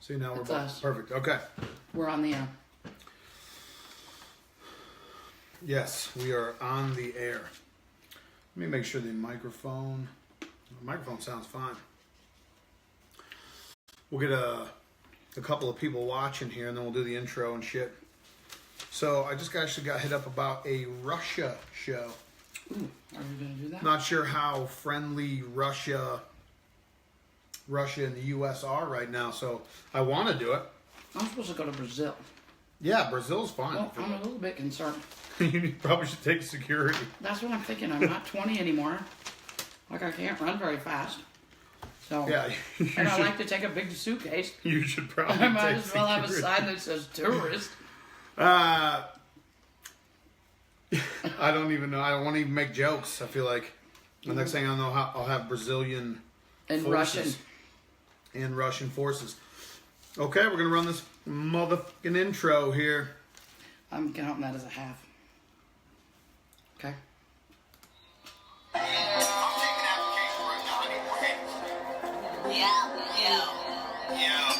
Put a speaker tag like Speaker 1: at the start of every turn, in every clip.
Speaker 1: See, now we're
Speaker 2: It's
Speaker 1: both.
Speaker 2: us.
Speaker 1: Perfect. Okay.
Speaker 2: We're on the air.
Speaker 1: Yes, we are on the air. Let me make sure the microphone sounds fine. We'll get a couple of people watching here, and then we'll do the intro and shit. So I just actually got hit up about a Russia show.
Speaker 2: Ooh, are we going to do that?
Speaker 1: Not sure how friendly Russia and the U.S. are right now, so I want to do it.
Speaker 2: I'm supposed to go to Brazil.
Speaker 1: Yeah, Brazil's fine.
Speaker 2: Well, I'm a little bit concerned.
Speaker 1: You probably should take security.
Speaker 2: That's what I'm thinking. I'm not 20 anymore. Like, I can't run very fast. So,
Speaker 1: Yeah,
Speaker 2: and I like to take a big suitcase.
Speaker 1: You should probably
Speaker 2: I might
Speaker 1: take
Speaker 2: as well have a
Speaker 1: security.
Speaker 2: sign that says tourist.
Speaker 1: I don't even know. I don't want to even make jokes. I feel like the next thing I know, I'll have Brazilian
Speaker 2: And
Speaker 1: forces
Speaker 2: Russian.
Speaker 1: and Russian forces. Okay, we're gonna run this motherfucking intro here.
Speaker 2: I'm counting that as a half. Okay.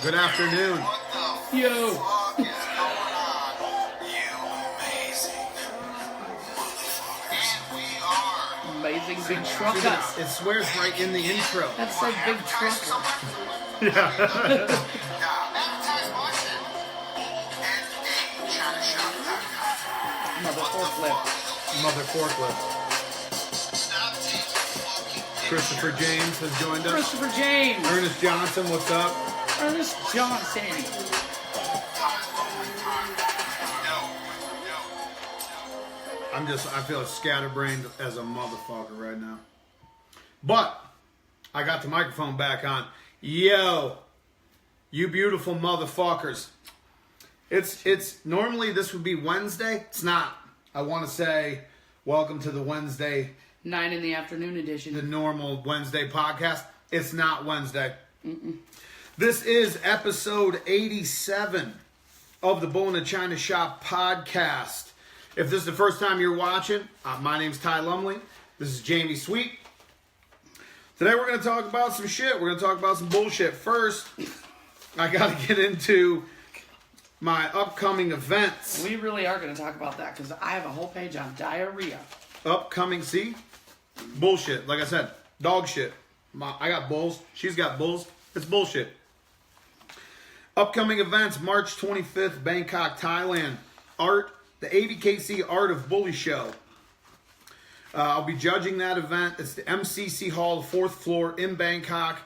Speaker 1: Good afternoon.
Speaker 2: Yo! Amazing big trucker.
Speaker 1: It swears right in the intro.
Speaker 2: That said big trucker.
Speaker 1: Yeah.
Speaker 2: Mother forklift.
Speaker 1: Mother forklift. Christopher James has joined us.
Speaker 2: Christopher James.
Speaker 1: Ernest Johnson, what's up?
Speaker 2: Ernest Johnson.
Speaker 1: I feel scatterbrained as a motherfucker right now. But I got the microphone back on. Yo, you beautiful motherfuckers. It's normally this would be Wednesday. It's not. I want to say welcome to the Wednesday,
Speaker 2: 9 in the afternoon edition.
Speaker 1: the normal Wednesday podcast. It's not Wednesday. This is episode 87 of the Bull-NA-ChinaShop podcast. If this is the first time you're watching, my name's Ty Lumley. This is Jamie Sweet. Today we're going to talk about some shit. We're going to talk about some bullshit. First, I got to get into my upcoming events.
Speaker 2: We really are going to talk about that because I have a whole page on diarrhea.
Speaker 1: Upcoming, see? Bullshit. Like I said, dog shit. I got bulls. She's got bulls. It's bullshit. Upcoming events, March 25th, Bangkok, Thailand. The ABKC Art of Bully Show. I'll be judging that event. It's the MCC Hall, 4th floor in Bangkok.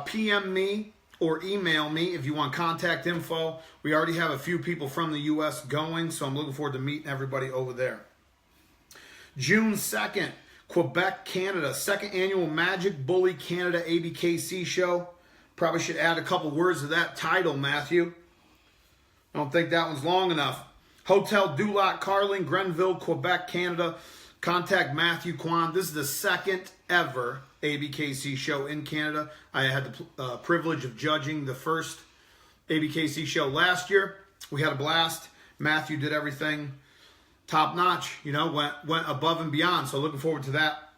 Speaker 1: PM me or email me if you want contact info. We already have a few people from the U.S. going, so I'm looking forward to meeting everybody over there. June 2nd, Quebec, Canada. 2nd Annual Magic Bully Canada ABKC Show. Probably should add a couple words to that title, Matthew. I don't think that one's long enough. Hotel Du Lac, Carling, Grenville, Quebec, Canada. Contact Matthew Kwan. This is the second ever ABKC show in Canada. I had the privilege of judging the first ABKC show last year. We had a blast. Matthew did everything top notch. You know, went above and beyond. So looking forward to that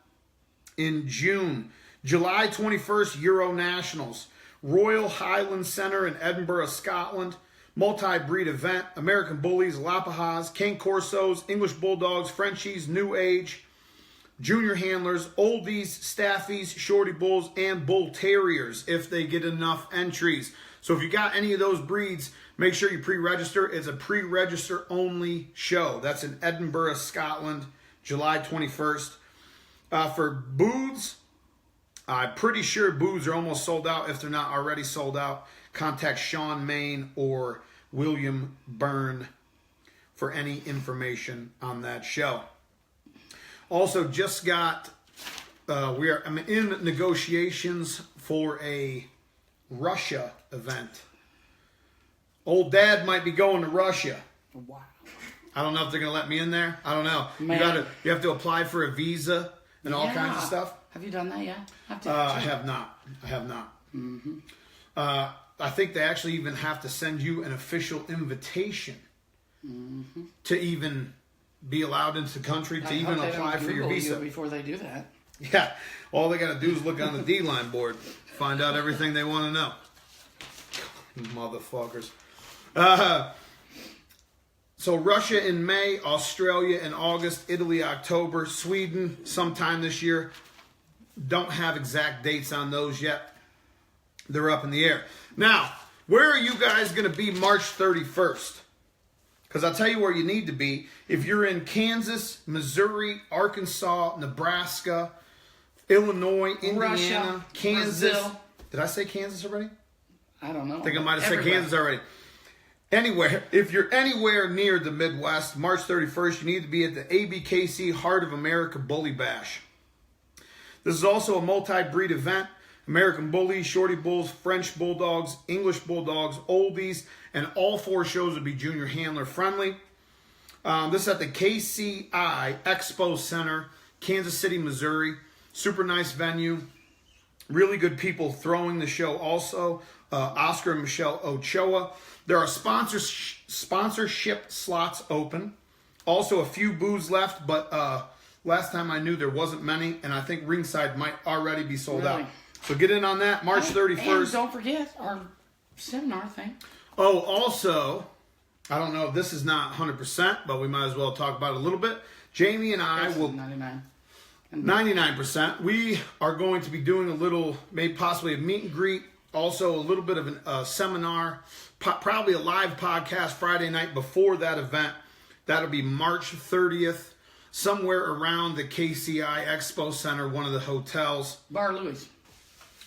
Speaker 1: in June. July 21st, Euro Nationals. Royal Highland Centre in Edinburgh, Scotland. Multi-breed event, American Bullies, Lapahas, King Corsos, English Bulldogs, Frenchies, New Age, Junior Handlers, Oldies, Staffies, Shorty Bulls, and Bull Terriers if they get enough entries. So if you got any of those breeds, make sure you pre-register. It's a pre-register only show. That's in Edinburgh, Scotland, July 21st. For booths, I'm pretty sure booths are almost sold out if they're not already sold out. Contact Sean Main or William Byrne for any information on that show. Also, just got I'm in negotiations for a Russia event. Old Dad might be going to Russia.
Speaker 2: Wow.
Speaker 1: I don't know if they're gonna let me in there. I don't know.
Speaker 2: Man.
Speaker 1: You have to apply for a visa and all kinds of stuff.
Speaker 2: Have you done that yet?
Speaker 1: I have not. Mm-hmm. I think they actually even have to send you an official invitation to even be allowed into the country, to even apply for your visa.
Speaker 2: Before they do that.
Speaker 1: Yeah. All they got to do is look on the D-line board, find out everything they want to know. Motherfuckers. So Russia in May, Australia in August, Italy October, Sweden sometime this year. Don't have exact dates on those yet. They're up in the air. Now, where are you guys going to be March 31st? Because I'll tell you where you need to be. If you're in Kansas, Missouri, Arkansas, Nebraska, Illinois, Indiana,
Speaker 2: Russia,
Speaker 1: Kansas.
Speaker 2: Brazil.
Speaker 1: Did I say Kansas already?
Speaker 2: I don't know.
Speaker 1: I think I might have said
Speaker 2: Everywhere.
Speaker 1: Kansas already. Anywhere, if you're anywhere near the Midwest, March 31st, you need to be at the ABKC Heart of America Bully Bash. This is also a multi-breed event. American Bullies, Shorty Bulls, French Bulldogs, English Bulldogs, Oldies, and all 4 shows will be junior handler friendly. This is at the KCI Expo Center, Kansas City, Missouri. Super nice venue. Really good people throwing the show also. Oscar and Michelle Ochoa. There are sponsorship slots open. Also a few booths left, but last time I knew there wasn't many, and I think ringside might already be sold out. So get in on that, March 31st.
Speaker 2: And don't forget our seminar thing.
Speaker 1: Oh, also, I don't know if this is not 100%, but we might as well talk about it a little bit. Jamie and I
Speaker 2: It's
Speaker 1: will... 99%. We are going to be doing a little, maybe possibly a meet and greet, also a little bit of a seminar, probably a live podcast Friday night before that event. That'll be March 30th, somewhere around the KCI Expo Center, one of the hotels.
Speaker 2: Bar Louis.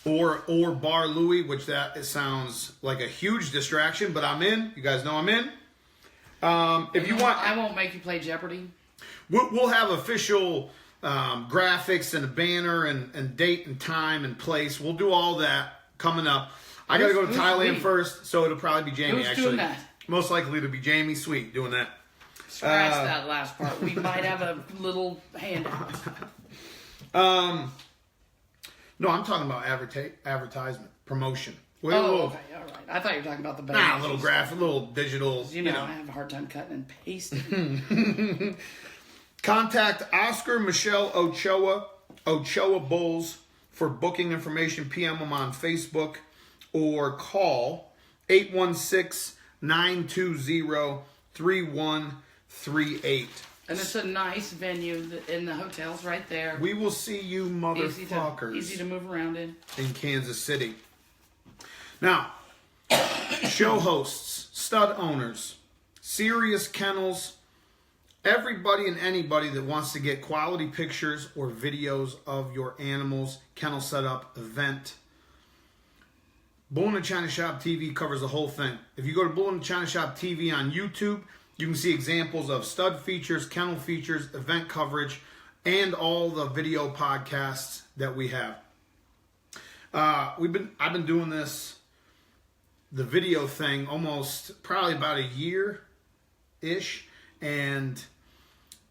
Speaker 1: Or Bar Louis, which it sounds like a huge distraction, but I'm in. You guys know I'm in. If you want...
Speaker 2: I won't make you play Jeopardy.
Speaker 1: We'll have official... graphics and a banner and date and time and place. We'll do all that coming up. I got to go to Thailand first, so it'll probably be Jamie.
Speaker 2: Who's doing that?
Speaker 1: Most likely to be Jamie Sweet doing that.
Speaker 2: Scratch that last part. We might have a little handout.
Speaker 1: No, I'm talking about advertisement, promotion.
Speaker 2: Okay, all right. I thought you were talking about the banner.
Speaker 1: A little graphic, a little digital.
Speaker 2: You know, I have a hard time cutting and pasting.
Speaker 1: Contact Oscar Michelle Ochoa Bulls for booking information. PM them on Facebook or call 816-920-3138.
Speaker 2: And it's a nice venue in the hotel's right there.
Speaker 1: We will see you motherfuckers
Speaker 2: Easy to move around in
Speaker 1: Kansas City. Now, show hosts, stud owners, serious kennels, everybody and anybody that wants to get quality pictures or videos of your animals, kennel setup, event. Bull-NA-China-Shop TV covers the whole thing. If you go to Bull-NA-China-Shop TV on YouTube, you can see examples of stud features, kennel features, event coverage, and all the video podcasts that we have. I've been doing the video thing probably about a year-ish, and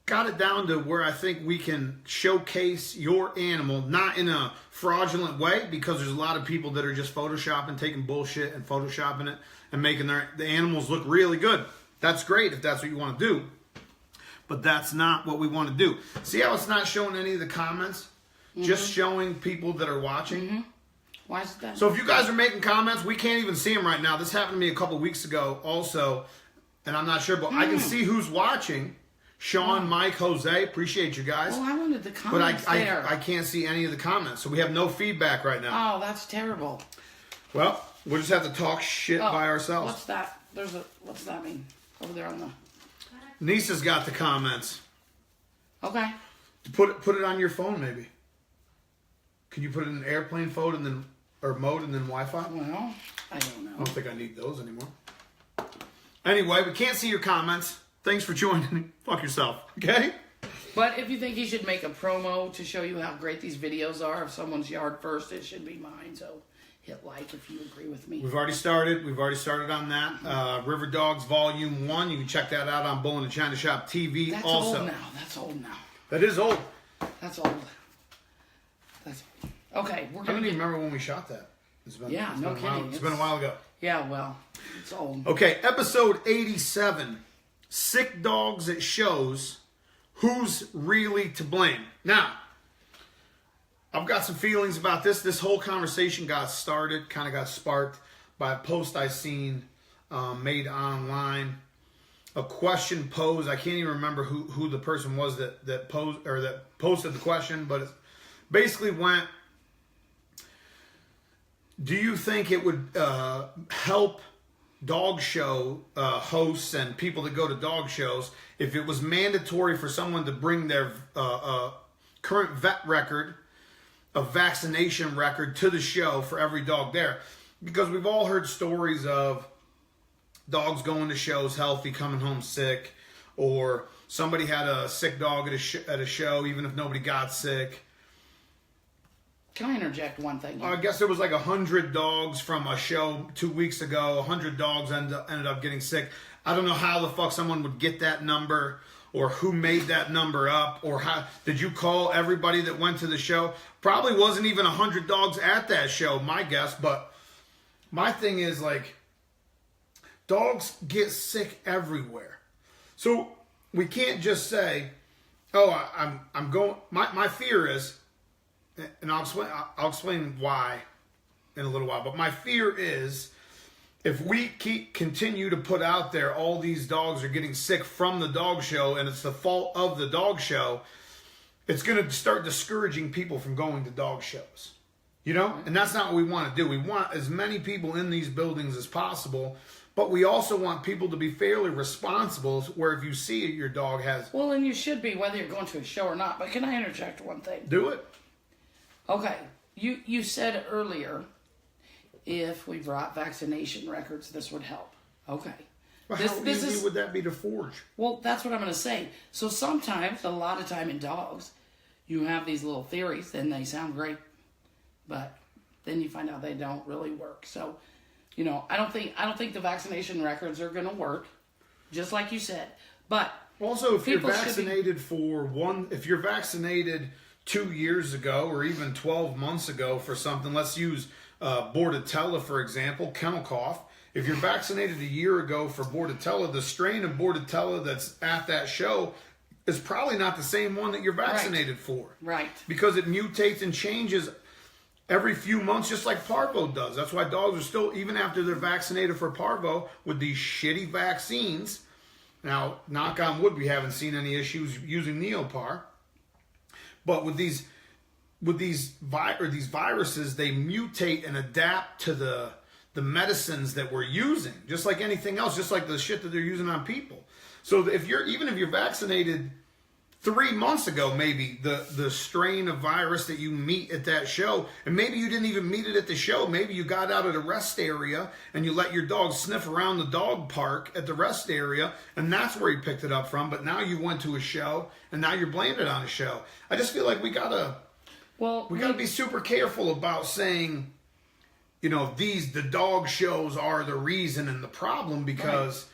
Speaker 1: got it down to where I think we can showcase your animal, not in a fraudulent way, because there's a lot of people that are just photoshopping, taking bullshit and photoshopping it and making the animals look really good. That's great if that's what you want to do, but that's not what we want to do. See how it's not showing any of the comments? Mm-hmm. Just showing people that are watching?
Speaker 2: Mm-hmm. Why is that?
Speaker 1: So if you guys are making comments, we can't even see them right now. This happened to me a couple weeks ago also, and I'm not sure, but I can see who's watching. Sean, Mike, Jose, appreciate you guys.
Speaker 2: Oh, I wanted the comments there.
Speaker 1: I can't see any of the comments, so we have no feedback right now.
Speaker 2: Oh, that's terrible.
Speaker 1: Well, we'll just have to talk shit by ourselves.
Speaker 2: What's that? What's that mean? Over there on the...
Speaker 1: Nisa's got the comments.
Speaker 2: Okay.
Speaker 1: Put it on your phone, maybe. Can you put it in airplane mode and then Wi-Fi?
Speaker 2: Well, I don't know.
Speaker 1: I don't think I need those anymore. Anyway, we can't see your comments. Thanks for joining. Fuck yourself, okay?
Speaker 2: But if you think he should make a promo to show you how great these videos are of someone's yard first, it should be mine. So hit like if you agree with me.
Speaker 1: We've already started on that. River Dogs Volume 1. You can check that out on Bull-NA-ChinaShop TV.
Speaker 2: That's
Speaker 1: also.
Speaker 2: old now. That's old now.
Speaker 1: That is old.
Speaker 2: That's old. Okay, we're
Speaker 1: I
Speaker 2: gonna
Speaker 1: don't even remember when we shot that. It's been
Speaker 2: kidding.
Speaker 1: It's been a while ago.
Speaker 2: Yeah, well, it's old.
Speaker 1: Okay, episode 87. Sick dogs at shows. Who's really to blame? Now, I've got some feelings about this. This whole conversation got started, kind of got sparked by a post I seen made online. A question posed. I can't even remember who the person was that posed or that posted the question, but it basically went, do you think it would help dog show hosts and people that go to dog shows if it was mandatory for someone to bring their current vet record, a vaccination record, to the show for every dog there? Because we've all heard stories of dogs going to shows healthy, coming home sick, or somebody had a sick dog at a show, even if nobody got sick.
Speaker 2: Can I interject one thing?
Speaker 1: I guess there was like 100 dogs from a show 2 weeks ago. 100 dogs ended up getting sick. I don't know how the fuck someone would get that number, or who made that number up, or how did you call everybody that went to the show? Probably wasn't even 100 dogs at that show, my guess. But my thing is, like, dogs get sick everywhere, so we can't just say, "Oh, I'm going." My fear is, and I'll explain why in a little while. But my fear is, if we continue to put out there all these dogs are getting sick from the dog show, and it's the fault of the dog show, it's going to start discouraging people from going to dog shows. You know, and that's not what we want to do. We want as many people in these buildings as possible. But we also want people to be fairly responsible, where if you see your dog has...
Speaker 2: Well, and you should be, whether you're going to a show or not. But can I interject one thing?
Speaker 1: Do it.
Speaker 2: Okay. You said earlier, if we brought vaccination records, this would help. Okay.
Speaker 1: Well, how easy would that be to forge?
Speaker 2: Well, that's what I'm going to say. So sometimes, a lot of time in dogs, you have these little theories, and they sound great. But then you find out they don't really work. So... You know, I don't think the vaccination records are going to work, just like you said. But
Speaker 1: also, if you're vaccinated if you're vaccinated 2 years ago or even 12 months ago for something, let's use Bordetella for example, kennel cough. If you're vaccinated a year ago for Bordetella, the strain of Bordetella that's at that show is probably not the same one that you're vaccinated for.
Speaker 2: Right.
Speaker 1: Because it mutates and changes every few months, just like parvo does. That's why dogs are still, even after they're vaccinated for parvo with these shitty vaccines. Now, knock on wood, we haven't seen any issues using Neopar. But with these viruses, they mutate and adapt to the medicines that we're using, just like anything else, just like the shit that they're using on people. So if you're vaccinated 3 months ago, maybe the strain of virus that you meet at that show, and maybe you didn't even meet it at the show. Maybe you got out at a rest area and you let your dog sniff around the dog park at the rest area, and that's where you picked it up from. But now you went to a show, and now you're blaming it on a show. I just feel like we gotta be super careful about saying, you know, the dog shows are the reason and the problem, because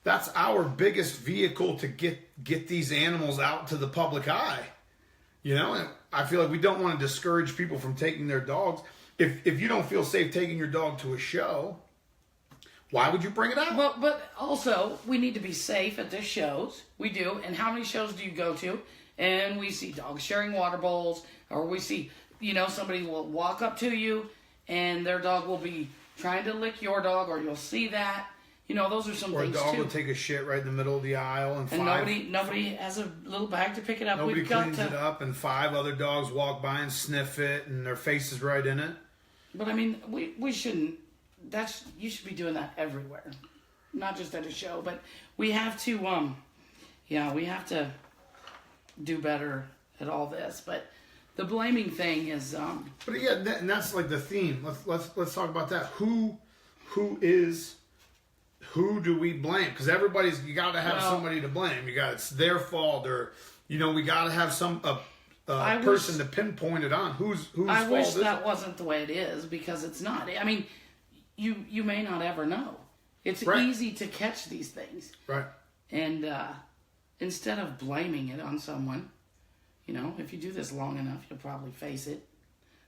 Speaker 1: that's our biggest vehicle to get these animals out to the public eye. You know, and I feel like we don't want to discourage people from taking their dogs. If you don't feel safe taking your dog to a show, why would you bring it out?
Speaker 2: Well, but also, we need to be safe at the shows. We do. And how many shows do you go to? And we see dogs sharing water bowls, or we see, you know, somebody will walk up to you and their dog will be trying to lick your dog, or you'll see that. You know, those are some things too. Or a dog will
Speaker 1: take a shit right in the middle of the aisle, and
Speaker 2: nobody has a little bag to pick it up.
Speaker 1: Nobody cleans it up, and 5 other dogs walk by and sniff it, and their face is right in it.
Speaker 2: But I mean, we shouldn't. You should be doing that everywhere, not just at a show. But we have to, we have to do better at all this. But the blaming thing is.
Speaker 1: But yeah, and that's like the theme. Let's talk about that. Who do we blame? Because you got to have somebody to blame. It's their fault, or we got to have some person to pinpoint it on. Whose fault is it?
Speaker 2: I wish that wasn't the way it is, because it's not. I mean, you may not ever know. It's easy to catch these things,
Speaker 1: right? And
Speaker 2: instead of blaming it on someone, if you do this long enough, you'll probably face it.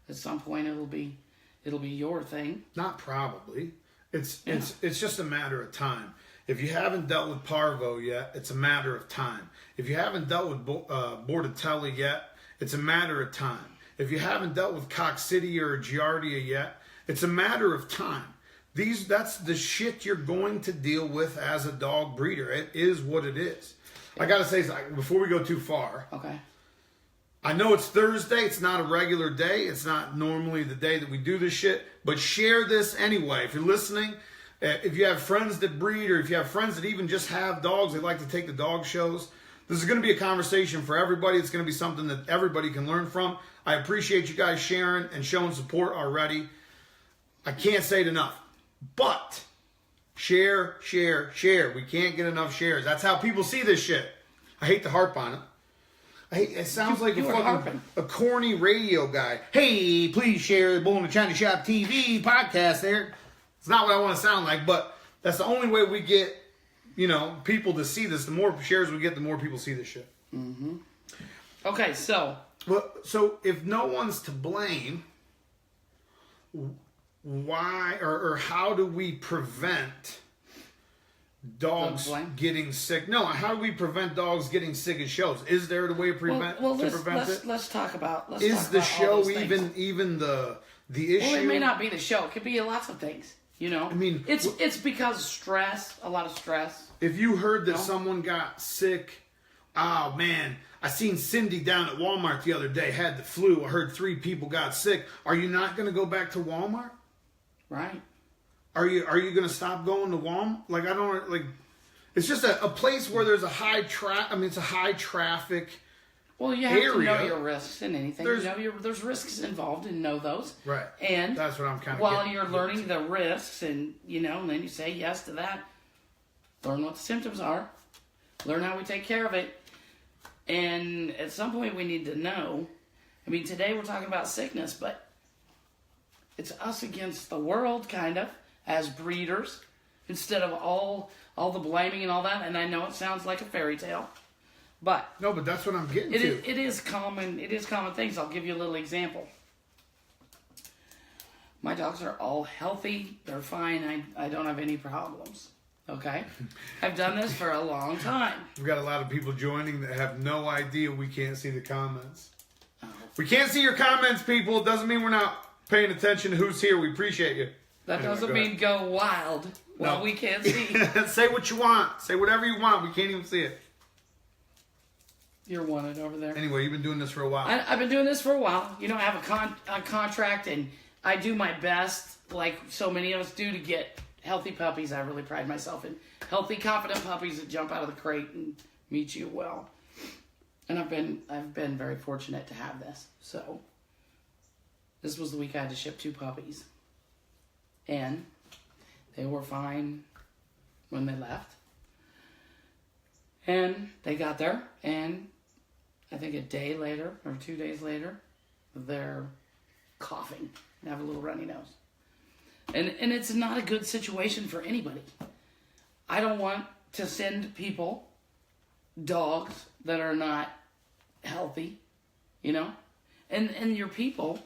Speaker 2: At some point, it'll be your thing.
Speaker 1: Not probably. It's just a matter of time. If you haven't dealt with parvo yet, it's a matter of time. If you haven't dealt with Bordetella yet, it's a matter of time. If you haven't dealt with coccidia or giardia yet, it's a matter of time. That's the shit you're going to deal with as a dog breeder. It is what it is. I gotta say, before we go too far.
Speaker 2: Okay.
Speaker 1: I know it's Thursday. It's not a regular day. It's not normally the day that we do this shit. But share this anyway. If you're listening, if you have friends that breed, or if you have friends that even just have dogs, they like to take the dog shows. This is going to be a conversation for everybody. It's going to be something that everybody can learn from. I appreciate you guys sharing and showing support already. I can't say it enough. But share, share, share. We can't get enough shares. That's how people see this shit. I hate to harp on it. It sounds like a corny radio guy. Hey, please share the Bull-NA-ChinaShop TV podcast there. It's not what I want to sound like, but that's the only way we get, people to see this. The more shares we get, the more people see this shit.
Speaker 2: Mm-hmm. Okay, so
Speaker 1: if no one's to blame, why or how do we prevent dogs getting sick? No, how do we prevent dogs getting sick at shows? Is there a way to prevent it?
Speaker 2: Let's talk about.
Speaker 1: Is the show even the issue?
Speaker 2: Well, it may not be the show. It could be lots of things. I mean, it's because of stress. A lot of stress.
Speaker 1: If you heard that someone got sick, oh man, I seen Cindy down at Walmart the other day had the flu. I heard 3 people got sick. Are you not going to go back to Walmart?
Speaker 2: Right.
Speaker 1: Are you going to stop going to Walmart? It's just a place where there's a high it's a high traffic.
Speaker 2: Well, you have to know your risks in anything. There's risks involved, and know those.
Speaker 1: Right.
Speaker 2: And
Speaker 1: that's what I'm kind of
Speaker 2: while you're learning the risks, and and then you say yes to that. Learn what the symptoms are. Learn how we take care of it. And at some point, we need to know. I mean, today we're talking about sickness, but it's us against the world, kind of, as breeders, instead of all the blaming and all that. And I know it sounds like a fairy tale, but
Speaker 1: no, but that's what I'm getting to.
Speaker 2: It is common. It is common things. I'll give you a little example. My dogs are all healthy. They're fine. I don't have any problems. Okay, I've done this for a long time.
Speaker 1: We've got a lot of people joining that have no idea we can't see the comments. We can't see your comments, people. It doesn't mean we're not paying attention to who's here. We appreciate you.
Speaker 2: That doesn't mean go wild. Well, we can't see.
Speaker 1: Say what you want. Say whatever you want. We can't even see it.
Speaker 2: You're wanted over there.
Speaker 1: Anyway, you've been doing this for a while.
Speaker 2: I've been doing this for a while. I have a contract, and I do my best, like so many of us do, to get healthy puppies. I really pride myself in healthy, confident puppies that jump out of the crate and meet you well. And I've been very fortunate to have this. So this was the week I had to ship 2 puppies. And they were fine when they left. And they got there, and I think a day later or 2 days later, they're coughing and have a little runny nose. And it's not a good situation for anybody. I don't want to send people dogs that are not healthy, and your people.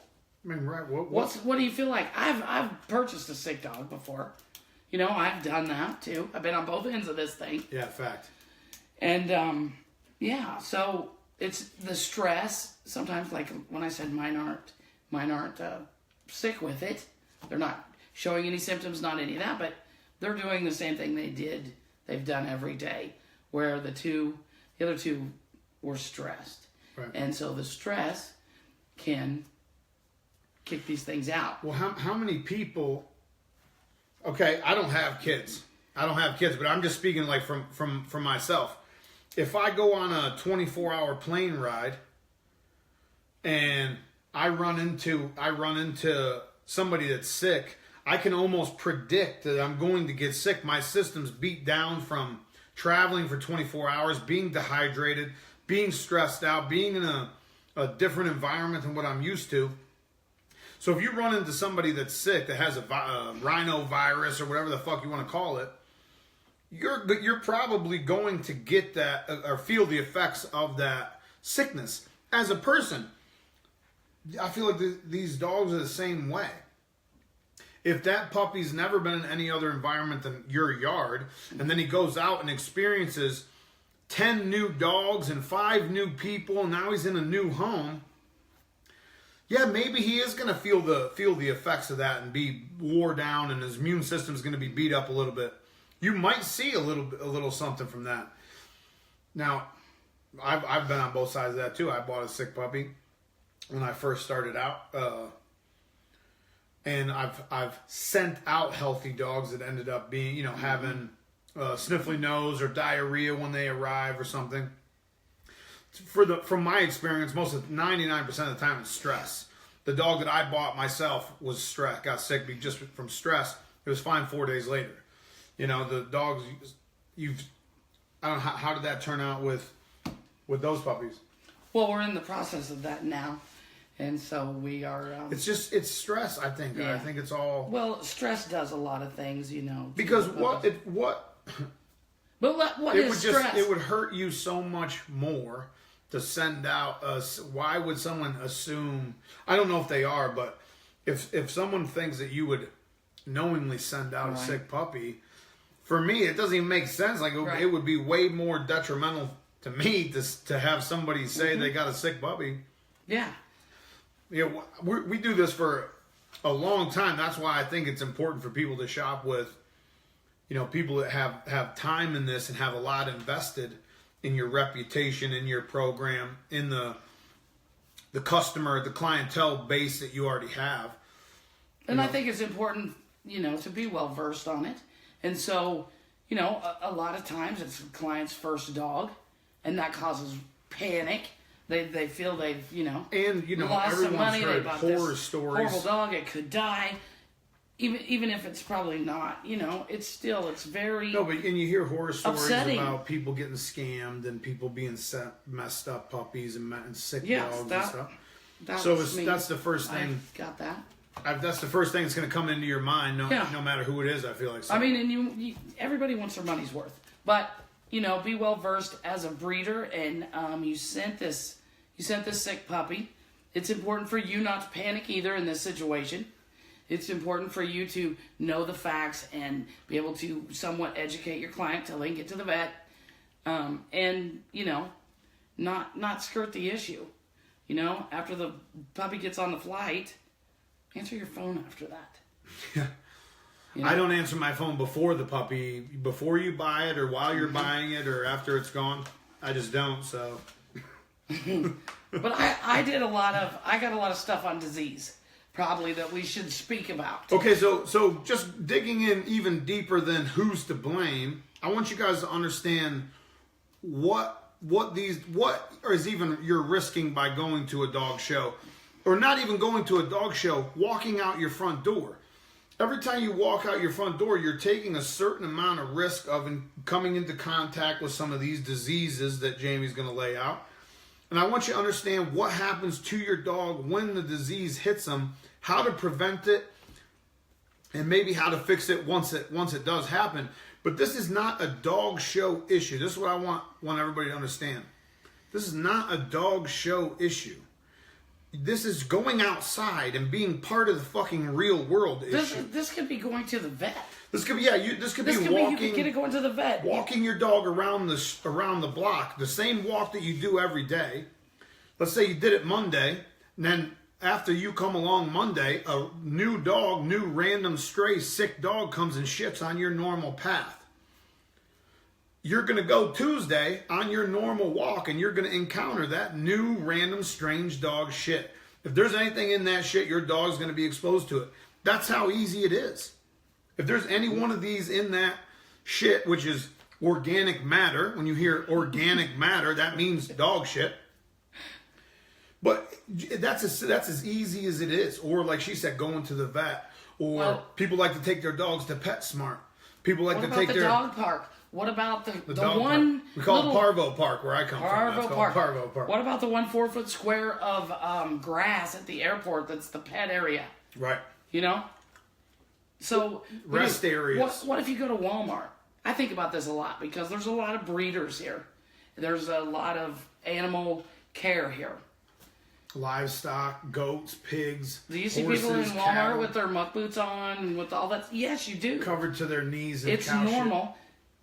Speaker 1: I mean, right?
Speaker 2: What do you feel like? I've purchased a sick dog before. I've done that too. I've been on both ends of this thing.
Speaker 1: Yeah, fact.
Speaker 2: And so it's the stress. Sometimes, like when I said mine aren't sick with it. They're not showing any symptoms, not any of that, but they're doing the same thing they've done every day, where the other two were stressed.
Speaker 1: Right.
Speaker 2: And so the stress can kick these things out.
Speaker 1: Well, how many people, okay, I don't have kids, but I'm just speaking like from myself. If I go on a 24-hour plane ride and I run into somebody that's sick, I can almost predict that I'm going to get sick. My system's beat down from traveling for 24 hours, being dehydrated, being stressed out, being in a different environment than what I'm used to. So if you run into somebody that's sick, that has a rhinovirus or whatever the fuck you want to call it, you're probably going to get that or feel the effects of that sickness. As a person, I feel like these dogs are the same way. If that puppy's never been in any other environment than your yard, and then he goes out and experiences 10 new dogs and 5 new people, and now he's in a new home, Yeah, maybe he is going to feel the effects of that and be wore down, and his immune system is going to be beat up a little bit. You might see a little something from that. Now, I've been on both sides of that too. I bought a sick puppy when I first started out, and I've sent out healthy dogs that ended up being, having sniffly nose or diarrhea when they arrive or something. From my experience, 99% of the time it's stress. The dog that I bought myself was stress, got sick just from stress. It was fine 4 days later. The dogs, I don't know, how did that turn out with those puppies?
Speaker 2: Well, we're in the process of that now. And so we are...
Speaker 1: it's stress, I think. Yeah. I think it's all...
Speaker 2: Well, stress does a lot of things,
Speaker 1: Because what
Speaker 2: is stress?
Speaker 1: It would hurt you so much more to send out why would someone assume, I don't know if they are, but if someone thinks that you would knowingly send out a sick puppy, for me it doesn't even make sense. Like it would be way more detrimental to me to have somebody say they got a sick puppy.
Speaker 2: Yeah.
Speaker 1: We do this for a long time. That's why I think it's important for people to shop with, people that have time in this and have a lot invested in your reputation, in your program, in the customer, the clientele base that you already have.
Speaker 2: And I think it's important, to be well versed on it. And so, a lot of times it's the client's first dog, and that causes panic. They feel they've,
Speaker 1: and
Speaker 2: lost some money. They bought
Speaker 1: horror
Speaker 2: this
Speaker 1: stories.
Speaker 2: Horrible dog. It could die. Even if it's probably not, it's very...
Speaker 1: No, and you hear horror stories
Speaker 2: upsetting.
Speaker 1: About people getting scammed and people being messed up puppies and sick dogs and stuff. That's the first thing.
Speaker 2: I've got that.
Speaker 1: That's the first thing that's going to come into your mind, no matter who it is, I feel like. So.
Speaker 2: I mean, and you everybody wants their money's worth. But, be well versed as a breeder, and you sent this sick puppy. It's important for you not to panic either in this situation. It's important for you to know the facts and be able to somewhat educate your client till they can get to the vet, and not skirt the issue. After the puppy gets on the flight, answer your phone after that.
Speaker 1: Yeah. I don't answer my phone before the puppy, before you buy it or while you're buying it or after it's gone. I just don't. So.
Speaker 2: But I got a lot of stuff on disease. Probably that we should speak about.
Speaker 1: Okay, so just digging in even deeper than who's to blame, I want you guys to understand what is even you're risking by going to a dog show, or not even going to a dog show, walking out your front door. Every time you walk out your front door, you're taking a certain amount of risk of coming into contact with some of these diseases that Jamie's going to lay out. And I want you to understand what happens to your dog when the disease hits them, how to prevent it, and maybe how to fix it once it does happen. But this is not a dog show issue. This is what I want everybody to understand. This is not a dog show issue. This is going outside and being part of the fucking real world issue.
Speaker 2: This could be going to the vet.
Speaker 1: This could be walking.
Speaker 2: You could get it going to the vet.
Speaker 1: Walking your dog around the block, the same walk that you do every day. Let's say you did it Monday, and then after you come along Monday, a new random stray sick dog comes and shits on your normal path. You're going to go Tuesday on your normal walk, and you're going to encounter that new random strange dog shit. If there's anything in that shit, your dog's going to be exposed to it. That's how easy it is. If there's any one of these in that shit, which is organic matter, when you hear organic matter, that means dog shit. But that's as easy as it is. Or like she said, going to the vet. Or people like to take their dogs to PetSmart. People like to take their
Speaker 2: dog park. What about the
Speaker 1: park.
Speaker 2: one?
Speaker 1: We call it Parvo Park where I come from. That's called Parvo Park.
Speaker 2: What about the 1 4-foot square of grass at the airport that's the pet area?
Speaker 1: Right.
Speaker 2: So
Speaker 1: rest areas.
Speaker 2: What if you go to Walmart? I think about this a lot because there's a lot of breeders here. There's a lot of animal care here.
Speaker 1: Livestock, goats, pigs.
Speaker 2: Do you see
Speaker 1: horses,
Speaker 2: people in Walmart
Speaker 1: cattle,
Speaker 2: with their muck boots on and with all that? Yes, you do.
Speaker 1: Covered to their knees and
Speaker 2: it's
Speaker 1: cow
Speaker 2: normal,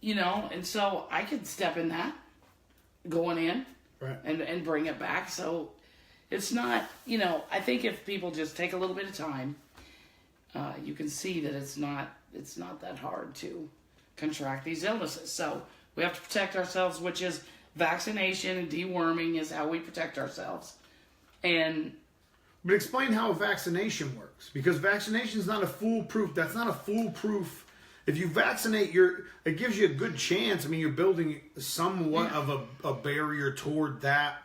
Speaker 2: and so I could step in that, going in,
Speaker 1: right,
Speaker 2: and bring it back. So, it's not, I think if people just take a little bit of time, you can see that it's not that hard to contract these illnesses. So we have to protect ourselves, which is vaccination and deworming is how we protect ourselves.
Speaker 1: But explain how a vaccination works, because vaccination is not a foolproof. That's not a foolproof. If you vaccinate, it gives you a good chance. I mean, you're building somewhat of a barrier toward that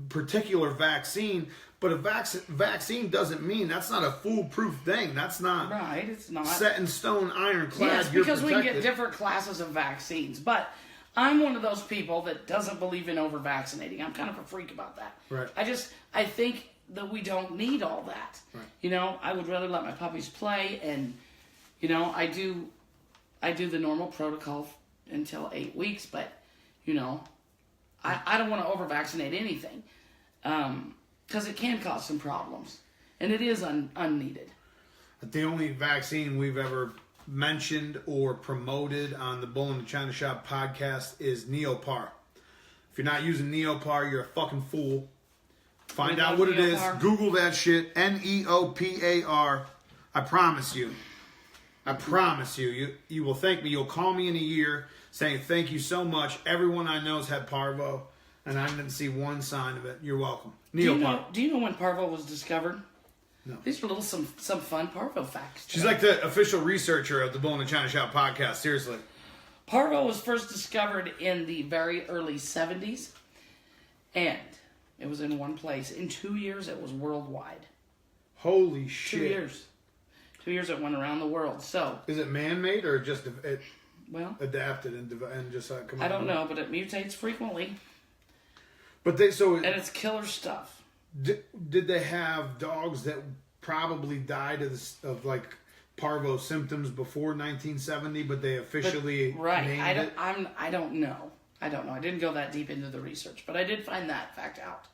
Speaker 1: particular vaccine. But a vaccine doesn't mean that's not a foolproof thing. That's not
Speaker 2: right. It's not
Speaker 1: set in stone, ironclad.
Speaker 2: Yes, because we can get different classes of vaccines. But I'm one of those people that doesn't believe in over vaccinating. I'm kind of a freak about that.
Speaker 1: Right.
Speaker 2: I think that we don't need all that. Right. I would rather let my puppies play, and I do the normal protocol until 8 weeks, but I don't want to over vaccinate anything, because it can cause some problems, and it is unneeded.
Speaker 1: The only vaccine we've ever mentioned or promoted on the Bull-NA-Chinashop podcast is Neopar. If you're not using Neopar, you're a fucking fool. Find out what it is. Google that shit. Neopar. I promise you. You will thank me. You'll call me in a year saying thank you so much. Everyone I know has had parvo, and I didn't see one sign of it. You're welcome. Neopar.
Speaker 2: Do you know when parvo was discovered?
Speaker 1: No.
Speaker 2: These are some fun parvo facts.
Speaker 1: She's like the official researcher of the Bull-NA-Chinashop podcast. Seriously.
Speaker 2: Parvo was first discovered in the very early 70s, and it was in one place. In 2 years, it was worldwide.
Speaker 1: Holy shit.
Speaker 2: 2 years. 2 years it went around the world. So
Speaker 1: is it man-made or just adapted and just come
Speaker 2: I don't know, but it mutates frequently.
Speaker 1: But
Speaker 2: and it's killer stuff.
Speaker 1: Did they have dogs that probably died of like parvo symptoms before 1970, but they officially named it?
Speaker 2: I don't know. I didn't go that deep into the research, but I did find that fact out.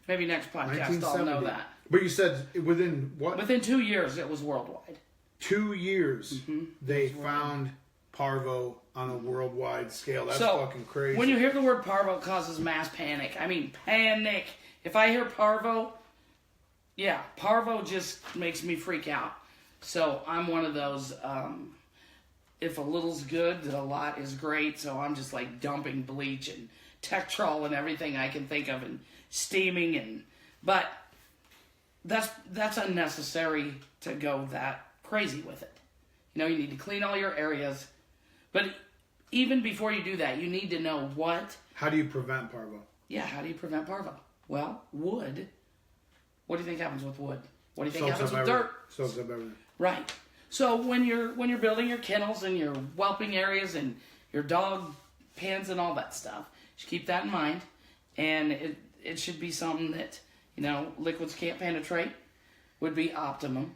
Speaker 2: Maybe next podcast I'll know that.
Speaker 1: But you said within what?
Speaker 2: Within 2 years, it was worldwide.
Speaker 1: 2 years, they found parvo on a worldwide scale. That's fucking crazy.
Speaker 2: When you hear the word parvo, it causes mass panic. I mean, panic. If I hear parvo, parvo just makes me freak out. So I'm one of those, if a little's good, then a lot is great. So I'm just like dumping bleach and Tektrol and everything I can think of and steaming. But that's unnecessary to go that crazy with it. You need to clean all your areas. But even before you do that, you need to know what.
Speaker 1: How do you prevent parvo?
Speaker 2: Yeah, how do you prevent parvo? Well, wood. What do you think happens with wood? What do you think happens with dirt?
Speaker 1: Soaks up everything.
Speaker 2: Right. So when you're building your kennels and your whelping areas and your dog pens and all that stuff, you should keep that in mind. And it should be something that, liquids can't penetrate. Would be optimum.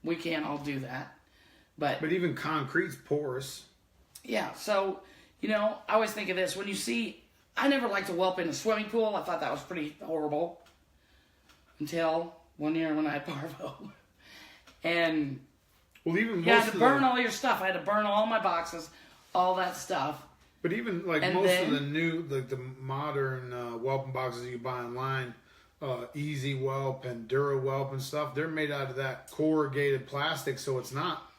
Speaker 2: We can't all do that. But
Speaker 1: even concrete's porous.
Speaker 2: Yeah, so, I always think of this. When you see, I never liked to whelp in a swimming pool. I thought that was pretty horrible. Until one year when I had parvo. And
Speaker 1: even
Speaker 2: you had to burn all your stuff. I had to burn all my boxes, all that stuff.
Speaker 1: But even of the new, the modern whelping boxes you buy online, Easy Whelp and Dura Whelp and stuff, they're made out of that corrugated plastic, so it's not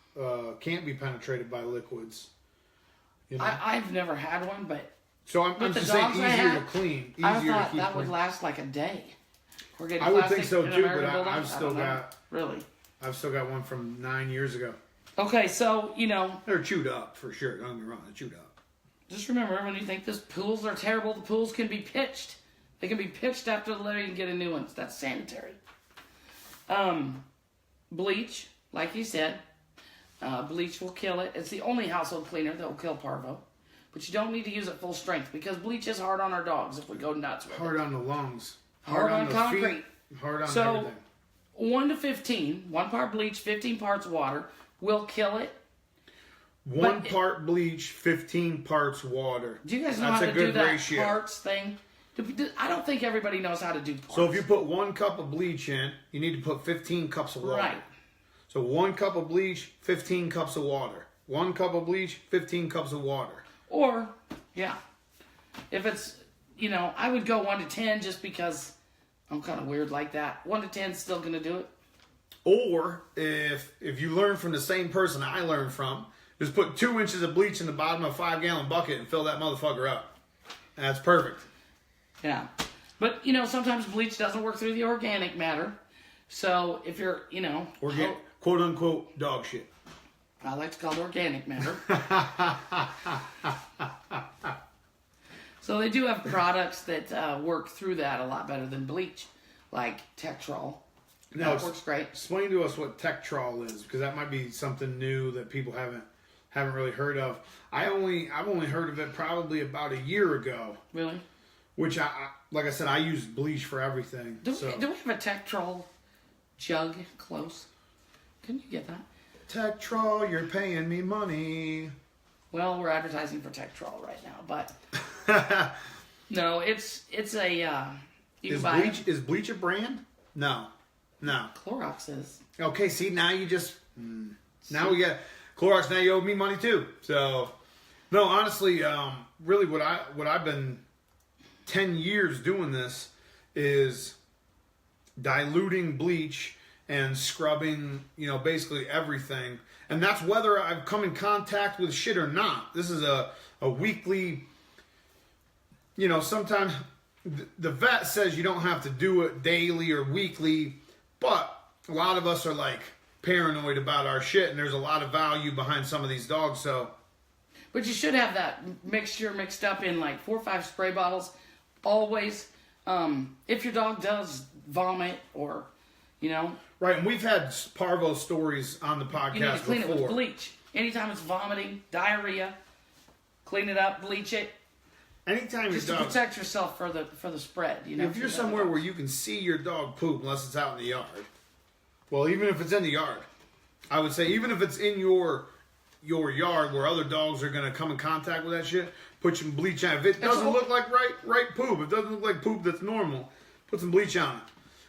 Speaker 1: can't be penetrated by liquids.
Speaker 2: I've never had one, but
Speaker 1: so I'm just saying easier to clean.
Speaker 2: I thought that would last like a day.
Speaker 1: I would think so too, but I've still got one from 9 years ago.
Speaker 2: Okay, so
Speaker 1: they're chewed up for sure. Don't get me wrong, they're chewed up. Just
Speaker 2: remember, when you think this pools are terrible, the pools can be pitched. They can be pitched after the litter and get a new one. That's sanitary. Bleach, like you said, bleach will kill it. It's the only household cleaner that will kill parvo. But you don't need to use it full strength because bleach is hard on our dogs if we go nuts with it.
Speaker 1: Hard on the lungs.
Speaker 2: Hard on concrete.
Speaker 1: Feet, hard on everything.
Speaker 2: 1 to 15, 1 part bleach, 15 parts water will kill it.
Speaker 1: 1 part bleach, 15 parts water.
Speaker 2: Do you guys know how to do that parts thing? I don't think everybody knows how to do parts.
Speaker 1: So if you put 1 cup of bleach in, you need to put 15 cups of water. Right. So 1 cup of bleach, 15 cups of water. 1 cup of bleach, 15 cups of water.
Speaker 2: Or, if it's, I would go 1 to 10 just because I'm kind of weird like that. 1 to 10 is still going to do it.
Speaker 1: Or if you learn from the same person I learned from, just put 2 inches of bleach in the bottom of a 5-gallon bucket and fill that motherfucker up. That's perfect.
Speaker 2: Yeah. But, sometimes bleach doesn't work through the organic matter. So if you're,
Speaker 1: quote unquote dog shit.
Speaker 2: I like to call it organic matter. So they do have products that work through that a lot better than bleach, like Tetrol.
Speaker 1: Now,
Speaker 2: that works great.
Speaker 1: Explain to us what Tetrol is, because that might be something new that people haven't really heard of. I've only heard of it probably about a year ago.
Speaker 2: Really?
Speaker 1: Which like I said, I use bleach for everything.
Speaker 2: Do we have a Tetrol jug close? Can you get that?
Speaker 1: Tetrol, you're paying me money.
Speaker 2: Well, we're advertising for Tetrol right now, but no, it's a
Speaker 1: is bleach a brand? No.
Speaker 2: Clorox is.
Speaker 1: Okay, see, now you just now we got Clorox. Now you owe me money too. So no, honestly, really, what I've been 10 years doing this is diluting bleach and scrubbing, basically everything. And that's whether I've come in contact with shit or not. This is a weekly, sometimes the vet says you don't have to do it daily or weekly, but a lot of us are like paranoid about our shit, and there's a lot of value behind some of these dogs, so.
Speaker 2: But you should have that mixture mixed up in like 4 or 5 spray bottles, always. If your dog does vomit or,
Speaker 1: Right, and we've had parvo stories on the podcast
Speaker 2: you need to clean
Speaker 1: before.
Speaker 2: it with bleach. Anytime it's vomiting, diarrhea, clean it up, bleach it.
Speaker 1: Anytime
Speaker 2: just
Speaker 1: your
Speaker 2: to
Speaker 1: dog,
Speaker 2: protect yourself for the spread.
Speaker 1: If you're somewhere where you can see your dog poop, unless it's out in the yard. Well, even if it's in the yard, I would say even if it's in your yard where other dogs are going to come in contact with that shit, put some bleach on it. If it doesn't look like right poop, if it doesn't look like poop that's normal, put some bleach on it.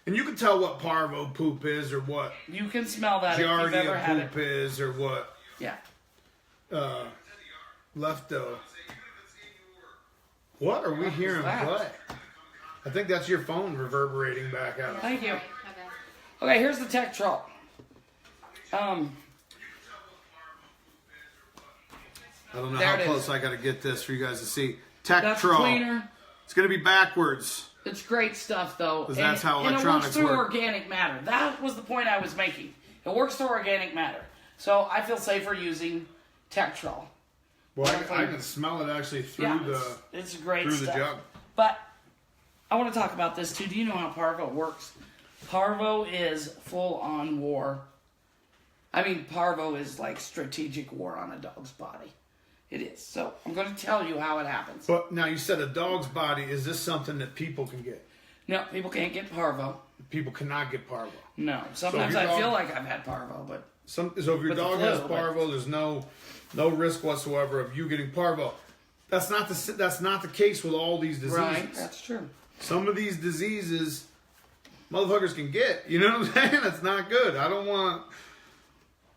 Speaker 1: And you can tell what parvo poop is or what
Speaker 2: you can smell that if you've ever
Speaker 1: giardia
Speaker 2: had
Speaker 1: poop is or what lefto. What are we hearing play? I think that's your phone reverberating back out.
Speaker 2: Thank you. Okay, here's the Tetrol.
Speaker 1: I don't know
Speaker 2: There
Speaker 1: how
Speaker 2: it
Speaker 1: close
Speaker 2: is.
Speaker 1: I got to get this for you guys to see.
Speaker 2: That's
Speaker 1: Tetrol.
Speaker 2: cleaner.
Speaker 1: It's going to be backwards.
Speaker 2: It's great stuff, though.
Speaker 1: Because that's how
Speaker 2: and
Speaker 1: electronics
Speaker 2: it works through
Speaker 1: work.
Speaker 2: organic matter. That was the point I was making. It works through organic matter. So I feel safer using Tetrol.
Speaker 1: Well, I can smell it actually through
Speaker 2: it's great
Speaker 1: through
Speaker 2: stuff.
Speaker 1: the jug.
Speaker 2: But I want to talk about this too. Do you know how parvo works? Parvo is full-on war. I mean, parvo is like strategic war on a dog's body. It is. So I'm going to tell you how it happens.
Speaker 1: But now you said a dog's body. Is this something that people can get?
Speaker 2: No, people can't get parvo.
Speaker 1: People cannot get parvo.
Speaker 2: No. Sometimes I feel like I've had parvo, but
Speaker 1: so if your dog has parvo, there's no risk whatsoever of you getting parvo. That's not the case with all these diseases.
Speaker 2: Right, that's true.
Speaker 1: Some of these diseases, motherfuckers can get. You know what I'm saying? That's not good. I don't want.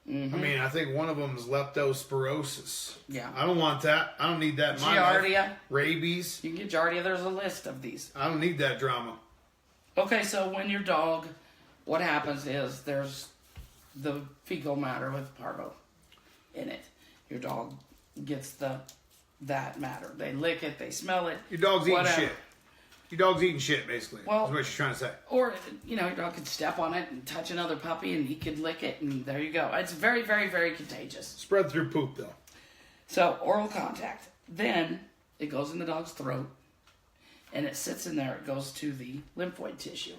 Speaker 1: I mean, I think one of them is leptospirosis.
Speaker 2: Yeah.
Speaker 1: I don't want that. I don't need that in my life.
Speaker 2: Giardia.
Speaker 1: Rabies.
Speaker 2: You can get Giardia. There's a list of these.
Speaker 1: I don't need that drama.
Speaker 2: Okay, so when your dog, what happens is there's the fecal matter with parvo in it. Your dog gets that matter. They lick it, they smell it.
Speaker 1: Your dog's eating
Speaker 2: whatever.
Speaker 1: shit. Your dog's eating shit, basically.
Speaker 2: Well,
Speaker 1: that's what she's trying to say.
Speaker 2: Or, your dog could step on it and touch another puppy and he could lick it and there you go. It's very, very, very contagious.
Speaker 1: Spread through poop, though.
Speaker 2: So, oral contact. Then, it goes in the dog's throat and it sits in there. It goes to the lymphoid tissue.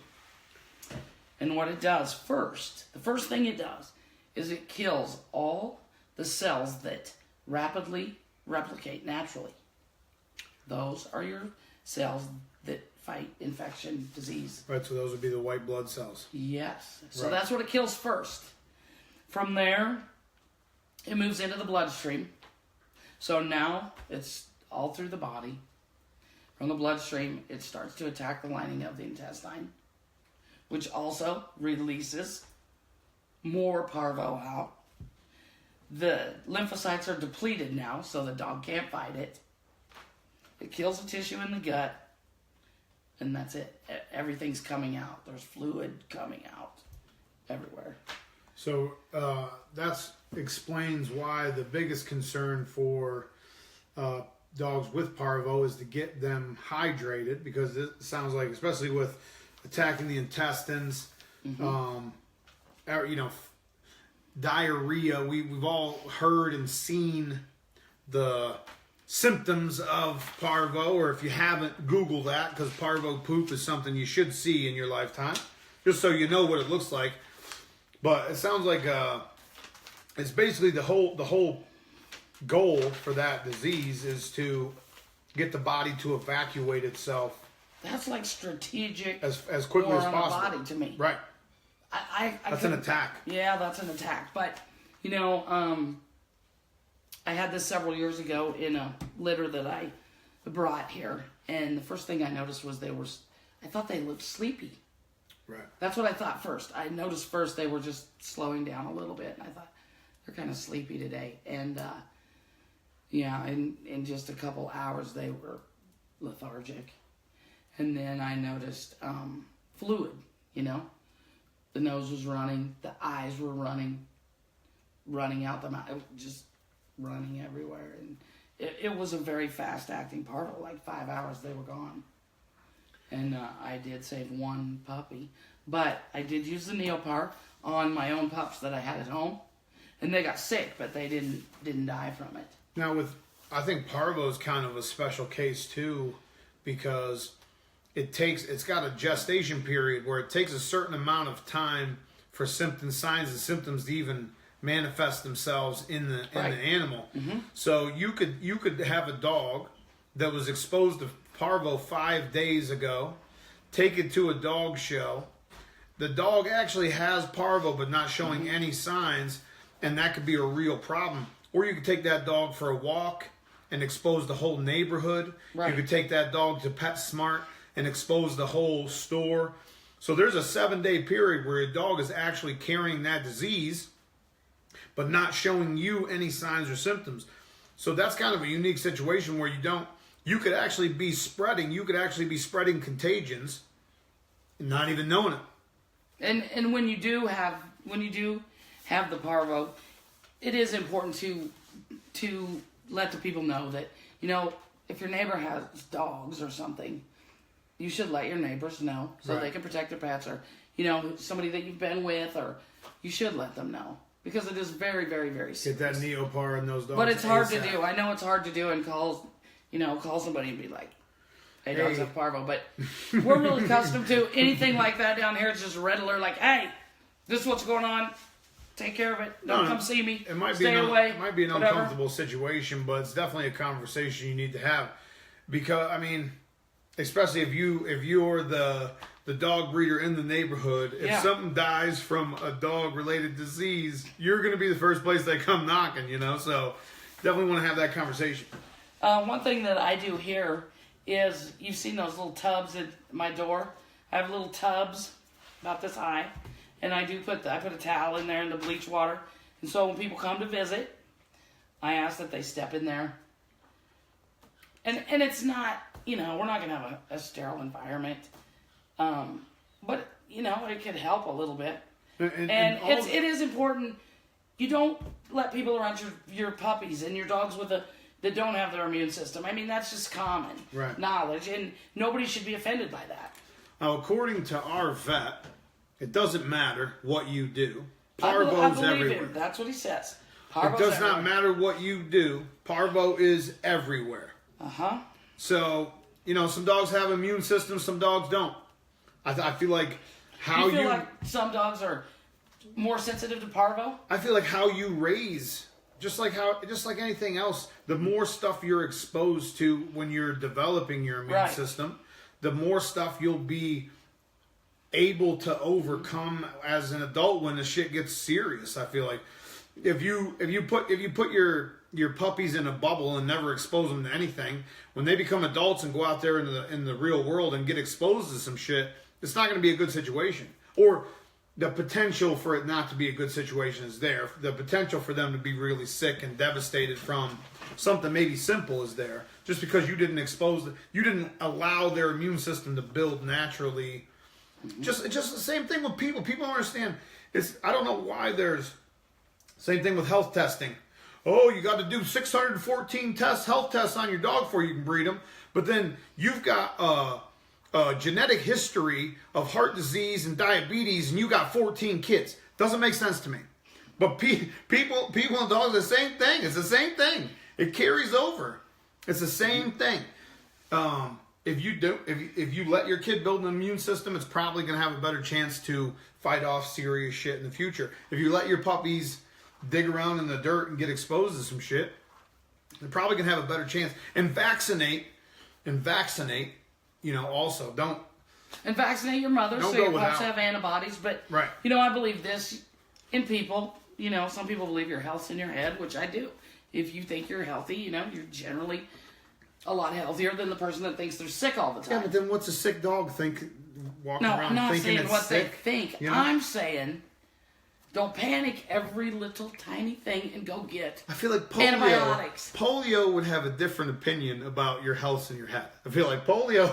Speaker 2: And what it does first, the first thing it does, is it kills all the cells that rapidly replicate naturally. Those are your cells that fight infection, disease.
Speaker 1: Right, so those would be the white blood cells.
Speaker 2: Yes. So
Speaker 1: Right.
Speaker 2: that's what it kills first. From there, it moves into the bloodstream. So now it's all through the body. From the bloodstream, it starts to attack the lining of the intestine, which also releases more parvo out. The lymphocytes are depleted now, so the dog can't fight it. It kills the tissue in the gut. and that's it. Everything's coming out. There's fluid coming out everywhere.
Speaker 1: So that explains why the biggest concern for dogs with parvo is to get them hydrated, because it sounds like, especially with attacking the intestines, diarrhea. We've all heard and seen the symptoms of parvo, or if you haven't, Google that, because parvo poop is something you should see in your lifetime, just so you know what it looks like. But it sounds like it's basically the whole goal for that disease is to get the body to evacuate itself.
Speaker 2: That's like strategic
Speaker 1: as quickly as
Speaker 2: war on
Speaker 1: possible.
Speaker 2: the body to me.
Speaker 1: Right. That's an
Speaker 2: couldn't-
Speaker 1: attack.
Speaker 2: Yeah, that's an attack. But I had this several years ago in a litter that I brought here, and the first thing I noticed was I thought they looked sleepy.
Speaker 1: Right.
Speaker 2: That's what I thought first. I noticed first they were just slowing down a little bit, and I thought they're kind of sleepy today. And in just a couple hours they were lethargic. And then I noticed fluid. The nose was running, the eyes were running out the mouth, just running everywhere, and it was a very fast-acting parvo. Like 5 hours, they were gone. And I did save one puppy, but I did use the Neopar on my own pups that I had at home, and they got sick, but they didn't die from it.
Speaker 1: Now, I think parvo is kind of a special case too, because it's got a gestation period where it takes a certain amount of time for signs and symptoms to even manifest themselves in the animal. So you could have a dog that was exposed to parvo 5 days ago, take it to a dog show. The dog actually has parvo but not showing any signs, and that could be a real problem. Or you could take that dog for a walk and expose the whole neighborhood.
Speaker 2: Right.
Speaker 1: You could take that dog to PetSmart and expose the whole store. So there's a 7-day period where a dog is actually carrying that disease but not showing you any signs or symptoms. So that's kind of a unique situation where you could actually be spreading contagions and not even knowing it.
Speaker 2: And when you do have the parvo, it is important to let the people know that, if your neighbor has dogs or something, you should let your neighbors know so
Speaker 1: Right.
Speaker 2: they can protect their pets, or somebody that you've been with, or you should let them know, because it is very, very, very serious.
Speaker 1: Get that Neopar in those dogs.
Speaker 2: But it's hard to
Speaker 1: ASAP.
Speaker 2: do. I know it's hard to do, and call somebody and be like, hey, dogs have parvo. But we're really accustomed to anything like that down here. It's just a red alert, like, hey, this is what's going on. Take care of it. Don't come see me.
Speaker 1: It might
Speaker 2: Stay
Speaker 1: be
Speaker 2: away.
Speaker 1: It might be an
Speaker 2: whatever.
Speaker 1: uncomfortable situation, but it's definitely a conversation you need to have, because especially if you're the dog breeder in the neighborhood, if something dies from a dog related disease, you're going to be the first place they come knocking. So definitely want to have that conversation.
Speaker 2: One thing that I do here is, you've seen those little tubs at my door. I have little tubs about this high, and I put a towel in there in the bleach water. And so when people come to visit, I ask that they step in there. And it's not, we're not going to have a sterile environment. But, it could help a little bit. And it is important. You don't let people around your puppies and your dogs that don't have their immune system. That's just common knowledge, and nobody should be offended by that.
Speaker 1: Now, according to our vet, it doesn't matter what you do.
Speaker 2: I
Speaker 1: Parvo's
Speaker 2: believe
Speaker 1: everywhere.
Speaker 2: him. That's what he says.
Speaker 1: It
Speaker 2: Parvo's
Speaker 1: does not
Speaker 2: everywhere.
Speaker 1: matter what you do. Parvo is everywhere.
Speaker 2: Uh-huh.
Speaker 1: So, some dogs have immune systems, some dogs don't. I feel like
Speaker 2: You feel like some dogs are more sensitive to parvo?
Speaker 1: I feel like how you raise, just like anything else, the more stuff you're exposed to when you're developing your immune system, the more stuff you'll be able to overcome as an adult when the shit gets serious. I feel like if you put your puppies in a bubble and never expose them to anything, when they become adults and go out there in the real world and get exposed to some shit, it's not going to be a good situation. Or the potential for it not to be a good situation is there. The potential for them to be really sick and devastated from something maybe simple is there. Just because you didn't you didn't allow their immune system to build naturally. Just the same thing with people. People don't understand. I don't know why there's same thing with health testing. Oh, you got to do 614 health tests on your dog before you can breed them. But then you've got a genetic history of heart disease and diabetes, and you got 14 kids. Doesn't make sense to me. But people and dogs, the same thing. It's the same thing. It carries over. It's the same thing. If you let your kid build an immune system, it's probably going to have a better chance to fight off serious shit in the future. If you let your puppies dig around in the dirt and get exposed to some shit, they're probably going to have a better chance. And vaccinate, also. Don't.
Speaker 2: And vaccinate your mother so your pups have antibodies. But,
Speaker 1: right.
Speaker 2: I believe this in people. Some people believe your health's in your head, which I do. If you think you're healthy, you're generally a lot healthier than the person that thinks they're sick all the time.
Speaker 1: Yeah, but then what's a sick dog walking around
Speaker 2: I'm not
Speaker 1: thinking
Speaker 2: saying
Speaker 1: it's
Speaker 2: what
Speaker 1: sick?
Speaker 2: they think. I'm saying don't panic every little tiny thing and go get
Speaker 1: I feel like
Speaker 2: antibiotics.
Speaker 1: Polio would have a different opinion about your health in your head. I feel like polio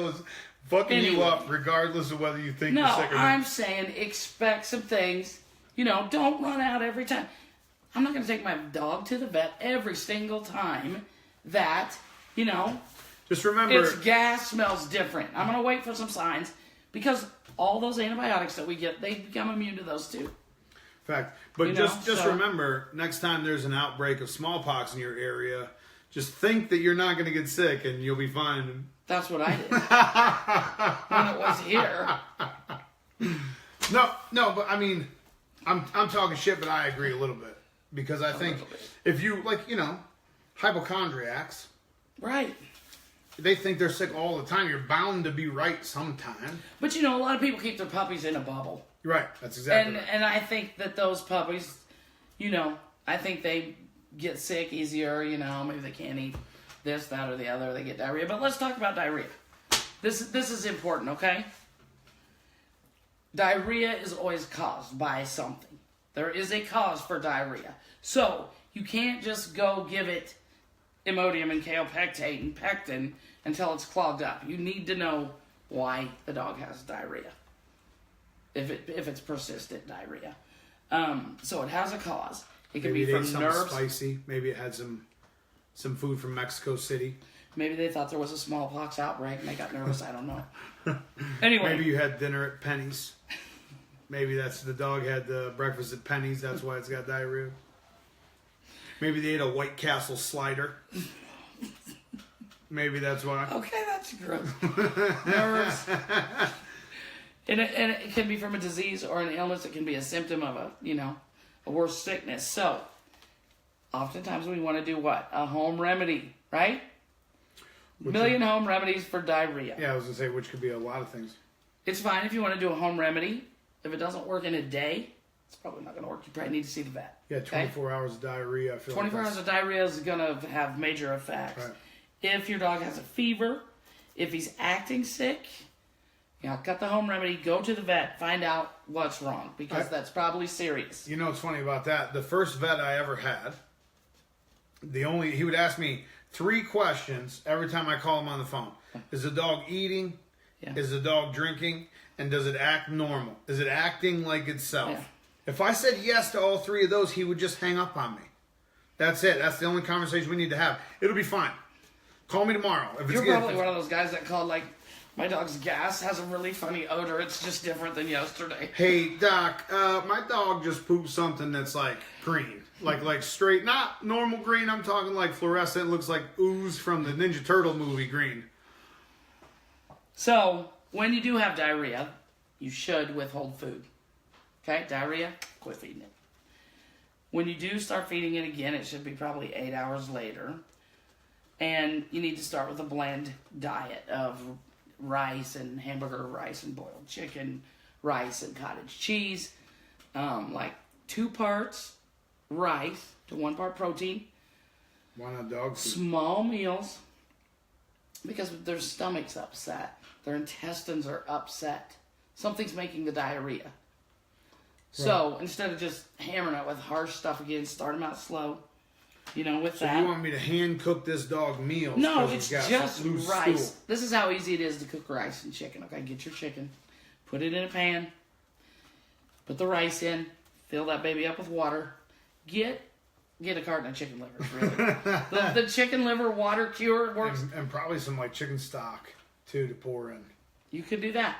Speaker 1: is fucking you up regardless of whether you think you're sick or not.
Speaker 2: I'm saying expect some things. Don't run out every time. I'm not going to take my dog to the vet every single time that,
Speaker 1: just remember,
Speaker 2: its gas smells different. I'm going to wait for some signs because all those antibiotics that we get, they become immune to those too.
Speaker 1: Fact. But just remember, next time there's an outbreak of smallpox in your area, just think that you're not going to get sick and you'll be fine.
Speaker 2: That's what I did when it was here.
Speaker 1: No, but I mean, I'm talking shit, but I agree a little bit. Because I think if you, hypochondriacs.
Speaker 2: Right.
Speaker 1: They think they're sick all the time. You're bound to be right sometime.
Speaker 2: But, a lot of people keep their puppies in a bubble.
Speaker 1: Right. That's exactly right.
Speaker 2: And I think that those puppies, I think they get sick easier. Maybe they can't eat this, that, or the other. They get diarrhea. But let's talk about diarrhea. This is important, okay? Diarrhea is always caused by something. There is a cause for diarrhea. So, you can't just go give it Imodium and kaopectate and pectin until it's clogged up. You need to know why the dog has diarrhea. If it's persistent diarrhea. So, it has a cause. It can be from nerves.
Speaker 1: Spicy. Maybe it had some food from Mexico City.
Speaker 2: Maybe they thought there was a smallpox outbreak and they got nervous. I don't know. Anyway.
Speaker 1: Maybe you had dinner at Penny's. Maybe the dog had the breakfast at Penny's. That's why it's got diarrhea. Maybe they ate a White Castle slider. Maybe that's why.
Speaker 2: Okay, that's gross. Nerves. And it can be from a disease or an illness. It can be a symptom of a worse sickness. So, oftentimes we want to do what? A home remedy, right? Million home remedies for diarrhea.
Speaker 1: Yeah, I was going to say, which could be a lot of things.
Speaker 2: It's fine if you want to do a home remedy. If it doesn't work in a day, it's probably not going to work. You probably need to see the vet.
Speaker 1: Yeah, 24 hours of diarrhea. I feel
Speaker 2: 24 hours of diarrhea is going to have major effects.
Speaker 1: Right.
Speaker 2: If your dog has a fever, if he's acting sick, cut the home remedy, go to the vet, find out what's wrong, because that's probably serious.
Speaker 1: You know what's funny about that? The first vet I ever had, he would ask me 3 questions every time I call him on the phone. Is the dog eating? Yeah. Is the dog drinking? And does it act normal? Is it acting like itself? Yeah. If I said yes to all 3 of those, he would just hang up on me. That's it. That's the only conversation we need to have. It'll be fine. Call me tomorrow.
Speaker 2: You're probably one of those guys that called my dog's gas has a really funny odor. It's just different than yesterday.
Speaker 1: Hey, Doc, my dog just pooped something that's green. Like straight, not normal green. I'm talking fluorescent. Looks like ooze from the Ninja Turtle movie green.
Speaker 2: So, when you do have diarrhea, you should withhold food. Okay? Diarrhea, quit feeding it. When you do start feeding it again, it should be probably 8 hours later. And you need to start with a bland diet of rice and hamburger rice and boiled chicken, rice and cottage cheese. 2 parts rice to 1 part protein.
Speaker 1: Why not dog food?
Speaker 2: Small meals. Because their stomach's upset. Their intestines are upset. Something's making the diarrhea. So instead of just hammering it with harsh stuff again, start them out slow. You know, with that.
Speaker 1: So you want me to hand cook this dog meals?
Speaker 2: No, it's
Speaker 1: got
Speaker 2: just
Speaker 1: loose
Speaker 2: rice.
Speaker 1: stool.
Speaker 2: This is how easy it is to cook rice and chicken. Okay, get your chicken, put it in a pan, put the rice in, fill that baby up with water. Get a carton of chicken livers, really. the chicken liver water cure works.
Speaker 1: And probably some like chicken stock too to pour in.
Speaker 2: You could do that.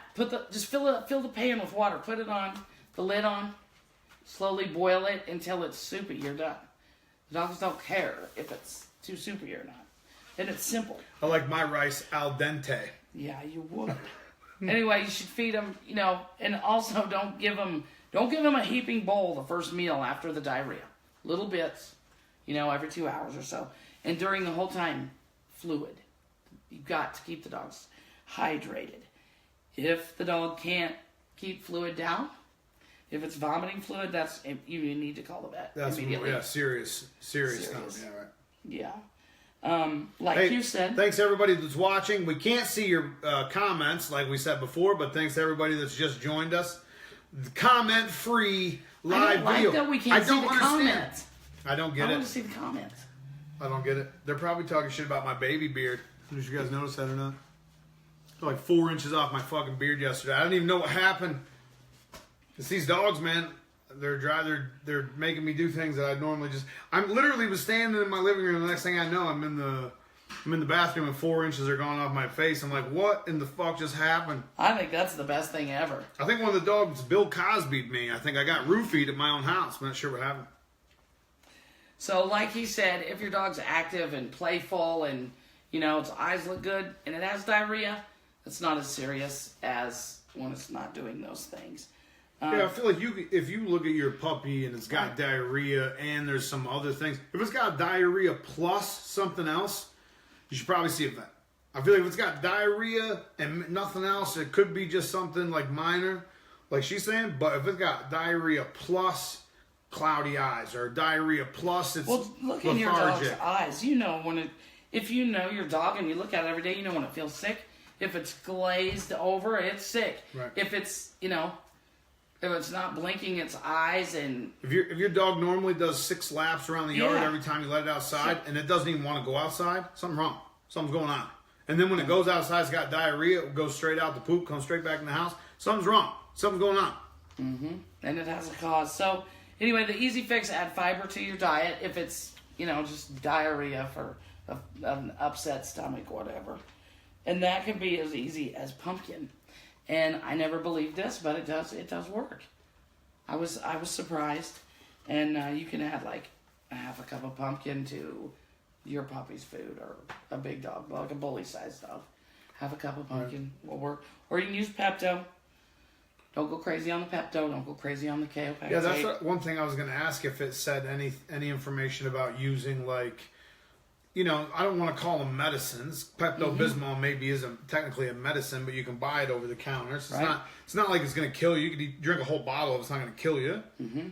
Speaker 2: Just fill the pan with water. Put it on, the lid on. Slowly boil it until it's soupy. You're done. The dogs don't care if it's too soupy or not. And it's simple.
Speaker 1: I like my rice al dente.
Speaker 2: Yeah, you would. Anyway, you should feed them, you know, and also don't give them a heaping bowl the first meal after the diarrhea. Little bits, you know, every 2 hours or so. And during the whole time, fluid. You've got to keep the dogs hydrated. If the dog can't keep fluid down, if it's vomiting fluid, you need to call the vet immediately.
Speaker 1: Serious stuff. Yeah, right.
Speaker 2: Like you said.
Speaker 1: Thanks everybody that's watching. We can't see your comments like we said before, but thanks to everybody that's just joined us. The comment-free live video.
Speaker 2: That we can't see the comments.
Speaker 1: I don't get it.
Speaker 2: I want to see the comments.
Speaker 1: I don't get it. They're probably talking shit about my baby beard. Did you guys notice that or not? They're like 4 inches off my fucking beard yesterday. I don't even know what happened. It's these dogs, man. They're dry. They're making me do things that I normally just. I'm literally was standing in my living room. The next thing I know, I'm in the bathroom and 4 inches are gone off my face. I'm like, what in the fuck just happened?
Speaker 2: I think that's the best thing ever.
Speaker 1: I think one of the dogs Bill Cosby'd me. I think I got roofied at my own house. I'm not sure what happened.
Speaker 2: So, like he said, if your dog's active and playful and you know its eyes look good and it has diarrhea, it's not as serious as when it's not doing those things.
Speaker 1: Yeah, I feel like if you look at your puppy and it's got diarrhea and there's some other things, if it's got diarrhea plus something else, you should probably see a vet. I feel like if it's got diarrhea and nothing else, it could be just something like minor, like she's saying. But if it's got diarrhea plus cloudy eyes or diarrhea plus it's
Speaker 2: look in your dog's eyes. You know if you know your dog and you look at it every day, you know when it feels sick. If it's glazed over, it's sick.
Speaker 1: Right.
Speaker 2: If it's if it's not blinking its eyes and...
Speaker 1: If your dog normally does 6 laps around the yard every time you let it outside and it doesn't even want to go outside, something's wrong. Something's going on. And then when it goes outside, it's got diarrhea, it goes straight out the poop, comes straight back in the house. Something's wrong. Something's going on.
Speaker 2: Mm-hmm. And it has a cause. So, anyway, the easy fix, add fiber to your diet if it's, just diarrhea for an upset stomach, whatever. And that can be as easy as pumpkin. And I never believed this, but it does work. I was surprised. And you can add like a half a cup of pumpkin to your puppy's food or a big dog, like a bully-sized dog. Half a cup of pumpkin will work. Or you can use Pepto. Don't go crazy on the Pepto. Don't go crazy on the KO pack.
Speaker 1: Yeah, that's one thing I was going to ask if it said any information about using like, I don't want to call them medicines. Pepto-Bismol maybe isn't technically a medicine, but you can buy it over the counter. So it's not like it's going to kill you. You could drink a whole bottle of it. It's not going to kill you. Mm-hmm.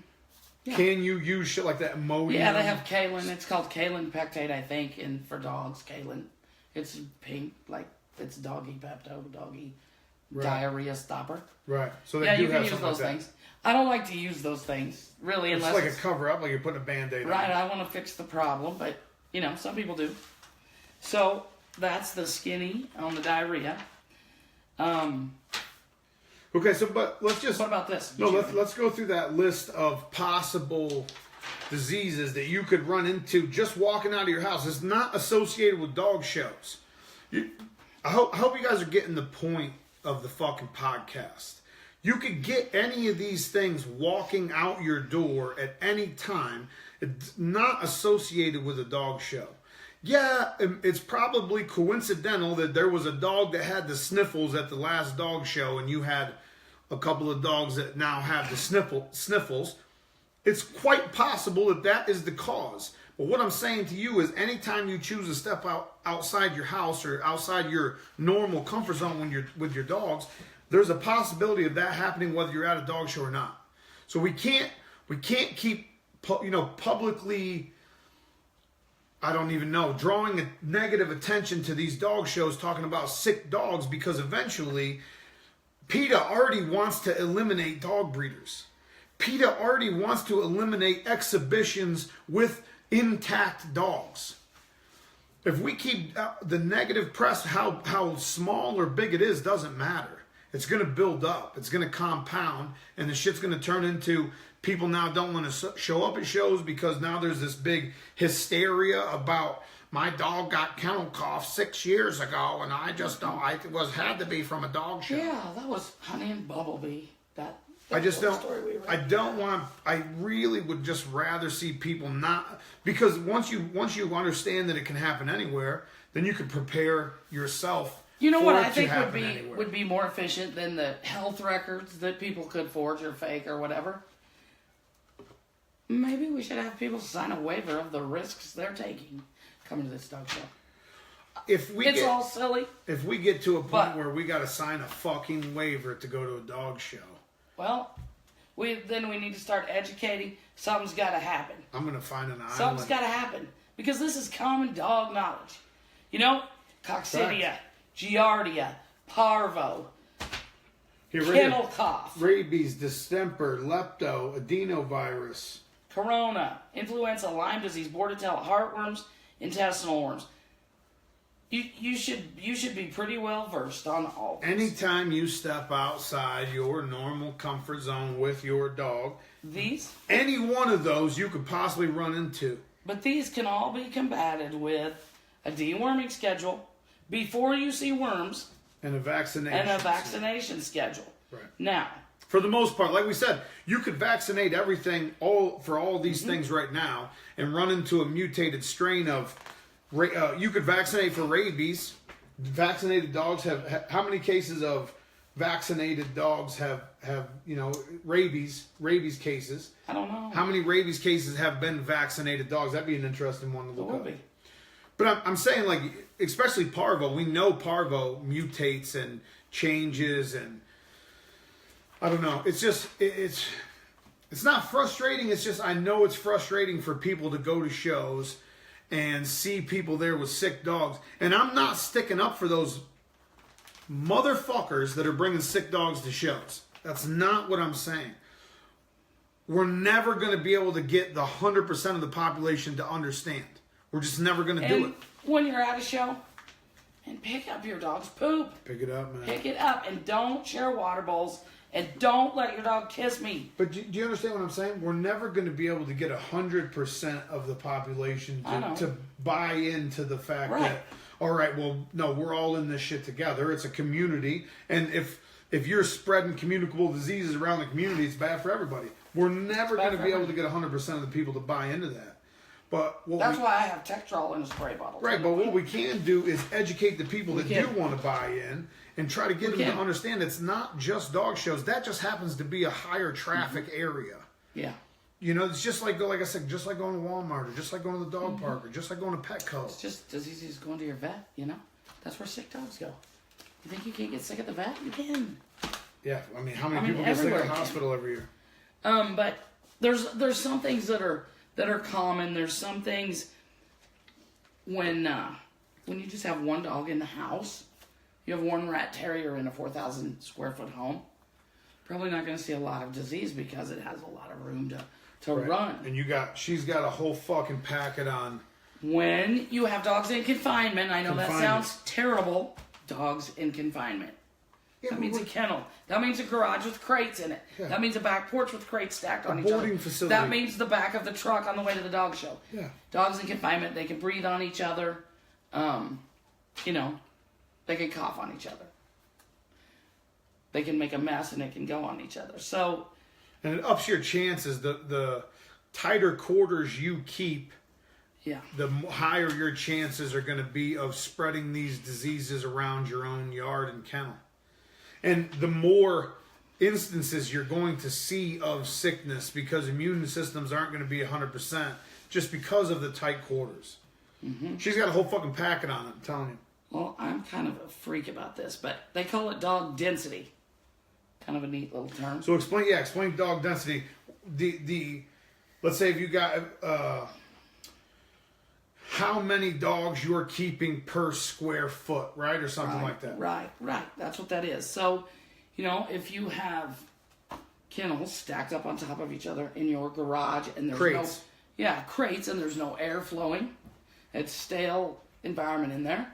Speaker 1: Yeah. Can you use shit like that? Imodium?
Speaker 2: Yeah, they have kaolin. It's called kaolin pectate, I think, and for dogs, kaolin. It's pink, like it's doggy Pepto, doggy diarrhea stopper.
Speaker 1: Right. So they
Speaker 2: you can use those things. I don't like to use those things, really,
Speaker 1: unless
Speaker 2: it's
Speaker 1: like a cover-up, like you're putting a Band-Aid on.
Speaker 2: Right, I want to fix the problem, but... some people do. So that's the skinny on the diarrhea.
Speaker 1: Okay, but let's just...
Speaker 2: What about this?
Speaker 1: Let's go through that list of possible diseases that you could run into just walking out of your house. It's not associated with dog shows. I hope you guys are getting the point of the fucking podcast. You could get any of these things walking out your door at any time. It's not associated with a dog show. Yeah, it's probably coincidental that there was a dog that had the sniffles at the last dog show and you had a couple of dogs that now have the sniffles. It's quite possible that is the cause. But what I'm saying to you is anytime you choose to step outside your house or outside your normal comfort zone when you're with your dogs, there's a possibility of that happening whether you're at a dog show or not. So we can't keep publicly, I don't even know, drawing a negative attention to these dog shows talking about sick dogs, because eventually PETA already wants to eliminate dog breeders. PETA already wants to eliminate exhibitions with intact dogs. If we keep the negative press, how small or big it is doesn't matter. It's going to build up. It's going to compound, and the shit's going to turn into people now don't want to show up at shows because now there's this big hysteria about my dog got kennel cough 6 years ago, and I just don't. Had to be from a dog show.
Speaker 2: Yeah, that was Honey and Bumblebee.
Speaker 1: I just don't. I don't want. I really would just rather see people not, because once you understand that it can happen anywhere, then you can prepare yourself.
Speaker 2: You know
Speaker 1: for
Speaker 2: what
Speaker 1: it
Speaker 2: I think
Speaker 1: to happen anywhere.
Speaker 2: would be more efficient than the health records that people could forge or fake or whatever. Maybe we should have people sign a waiver of the risks they're taking coming to this dog show. It's all silly.
Speaker 1: If we get to a point where we got to sign a fucking waiver to go to a dog show,
Speaker 2: well, we need to start educating. Something's got to happen.
Speaker 1: I'm gonna find an island.
Speaker 2: Something's got to happen because this is common dog knowledge. You know, coccidia, giardia, parvo, kennel cough,
Speaker 1: rabies, distemper, lepto, adenovirus,
Speaker 2: corona, influenza, Lyme disease, bordetella, heartworms, intestinal worms. You should be pretty well versed on all this.
Speaker 1: Anytime you step outside your normal comfort zone with your dog, any one of those you could possibly run into.
Speaker 2: But these can all be combated with a deworming schedule before you see worms
Speaker 1: and a vaccination
Speaker 2: schedule.
Speaker 1: Right.
Speaker 2: Now,
Speaker 1: for the most part, like we said, you could vaccinate everything for all these things right now and run into a mutated strain of. You could vaccinate for rabies. Vaccinated dogs have how many cases of vaccinated dogs have rabies cases?
Speaker 2: I don't know.
Speaker 1: How many rabies cases have been vaccinated dogs? That'd be an interesting one to look up. But I'm saying, like, especially parvo. We know parvo mutates and changes, and I don't know. It's just it's not frustrating. It's just I know it's frustrating for people to go to shows and see people there with sick dogs. And I'm not sticking up for those motherfuckers that are bringing sick dogs to shows. That's not what I'm saying. We're never going to be able to get the 100% of the population to understand. We're just never going to do it.
Speaker 2: When you're at a show, and pick up your dog's poop.
Speaker 1: Pick it up, man.
Speaker 2: Pick it up, and don't share water bowls. And don't let your dog kiss me.
Speaker 1: But do you understand what I'm saying? We're never going to be able to get 100% of the population to buy into the fact that, all right, well, no, we're all in this shit together. It's a community. And if you're spreading communicable diseases around the community, it's bad for everybody. We're never going to be able to get 100% of the people to buy into that. But that's
Speaker 2: why I have Tektrol in a spray bottle.
Speaker 1: Right, but what we can do is educate the people that do want to buy in and try to get them to understand it's not just dog shows. That just happens to be a higher traffic area.
Speaker 2: Yeah.
Speaker 1: You know, it's just like I said, just like going to Walmart, or just like going to the dog park, or just like going to Petco.
Speaker 2: It's just as easy as going to your vet, you know? That's where sick dogs go. You think you can't get sick at the vet? You can.
Speaker 1: Yeah, I mean, how many people get sick at the hospital every year?
Speaker 2: But there's some things that are common. There's some things when you just have one dog in the house, you have one rat terrier in a 4,000 square foot home, probably not going to see a lot of disease because it has a lot of room to run.
Speaker 1: And she's got a whole fucking packet on.
Speaker 2: When you have dogs in confinement, I know that sounds terrible. Dogs in confinement. Yeah, that means a kennel. That means a garage with crates in it. Yeah. That means a back porch with crates stacked on each other. Boarding facility. That means the back of the truck on the way to the dog show.
Speaker 1: Yeah.
Speaker 2: Dogs in confinement, they can breathe on each other. They can cough on each other. They can make a mess and they can go on each other. So,
Speaker 1: and it ups your chances. The tighter quarters you keep, the higher your chances are going to be of spreading these diseases around your own yard and kennel. And the more instances you're going to see of sickness because immune systems aren't going to be 100% just because of the tight quarters. Mm-hmm. She's got a whole fucking packet on it, I'm telling you.
Speaker 2: Well, I'm kind of a freak about this, but they call it dog density. Kind of a neat little term.
Speaker 1: So explain dog density. Let's say if you got how many dogs you're keeping per square foot, right? Or something like that.
Speaker 2: Right. That's what that is. So, if you have kennels stacked up on top of each other in your garage and there's
Speaker 1: Crates.
Speaker 2: crates and there's no air flowing, it's stale environment in there,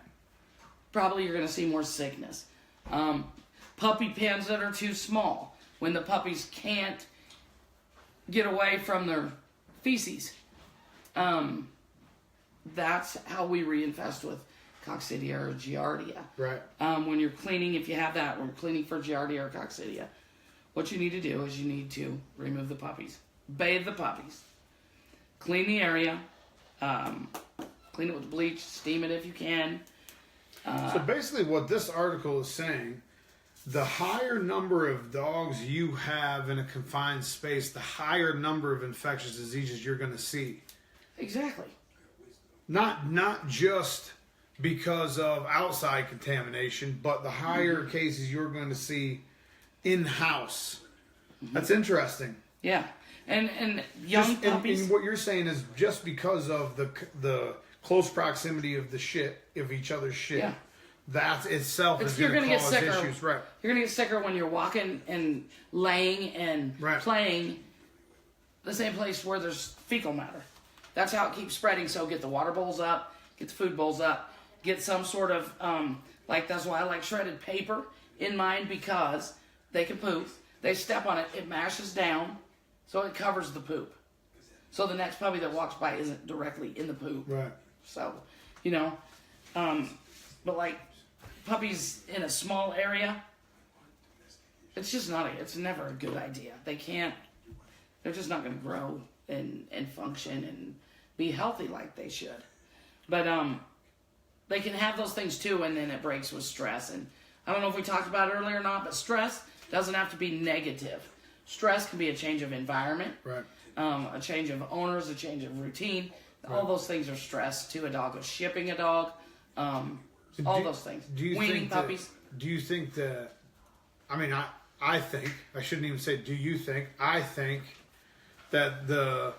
Speaker 2: probably you're going to see more sickness. Puppy pens that are too small, when the puppies can't get away from their feces. That's how we reinfest with coccidia or giardia.
Speaker 1: Right.
Speaker 2: When you're cleaning, if you have that, when you're cleaning for giardia or coccidia, what you need to do is you need to remove the puppies, bathe the puppies, clean the area, clean it with bleach, steam it if you can.
Speaker 1: So basically what this article is saying, the higher number of dogs you have in a confined space, the higher number of infectious diseases you're going to see.
Speaker 2: Exactly.
Speaker 1: Not just because of outside contamination, but the higher cases you're going to see in-house. That's interesting.
Speaker 2: Yeah. And young puppies.
Speaker 1: And what you're saying is just because of the close proximity of of each other's shit.
Speaker 2: Yeah.
Speaker 1: That itself is going to cause issues, right?
Speaker 2: You're going to get sicker when you're walking and laying and playing the same place where there's fecal matter. That's how it keeps spreading. So get the water bowls up, get the food bowls up, get some sort of, that's why I like shredded paper in mine, because they can poop. They step on it, it mashes down, so it covers the poop. So the next puppy that walks by isn't directly in the poop.
Speaker 1: Right.
Speaker 2: So, but like puppies in a small area, it's just it's never a good idea. They're just not going to grow and function and be healthy like they should. But they can have those things too, and then it breaks with stress. And I don't know if we talked about it earlier or not, but stress doesn't have to be negative. Stress can be a change of environment,
Speaker 1: right?
Speaker 2: A change of owners, a change of routine. All those things are stress to a dog. Or shipping a dog, all those things. Weaning puppies.
Speaker 1: Do you think that? I mean, I think I shouldn't even say. Do you think? I think that the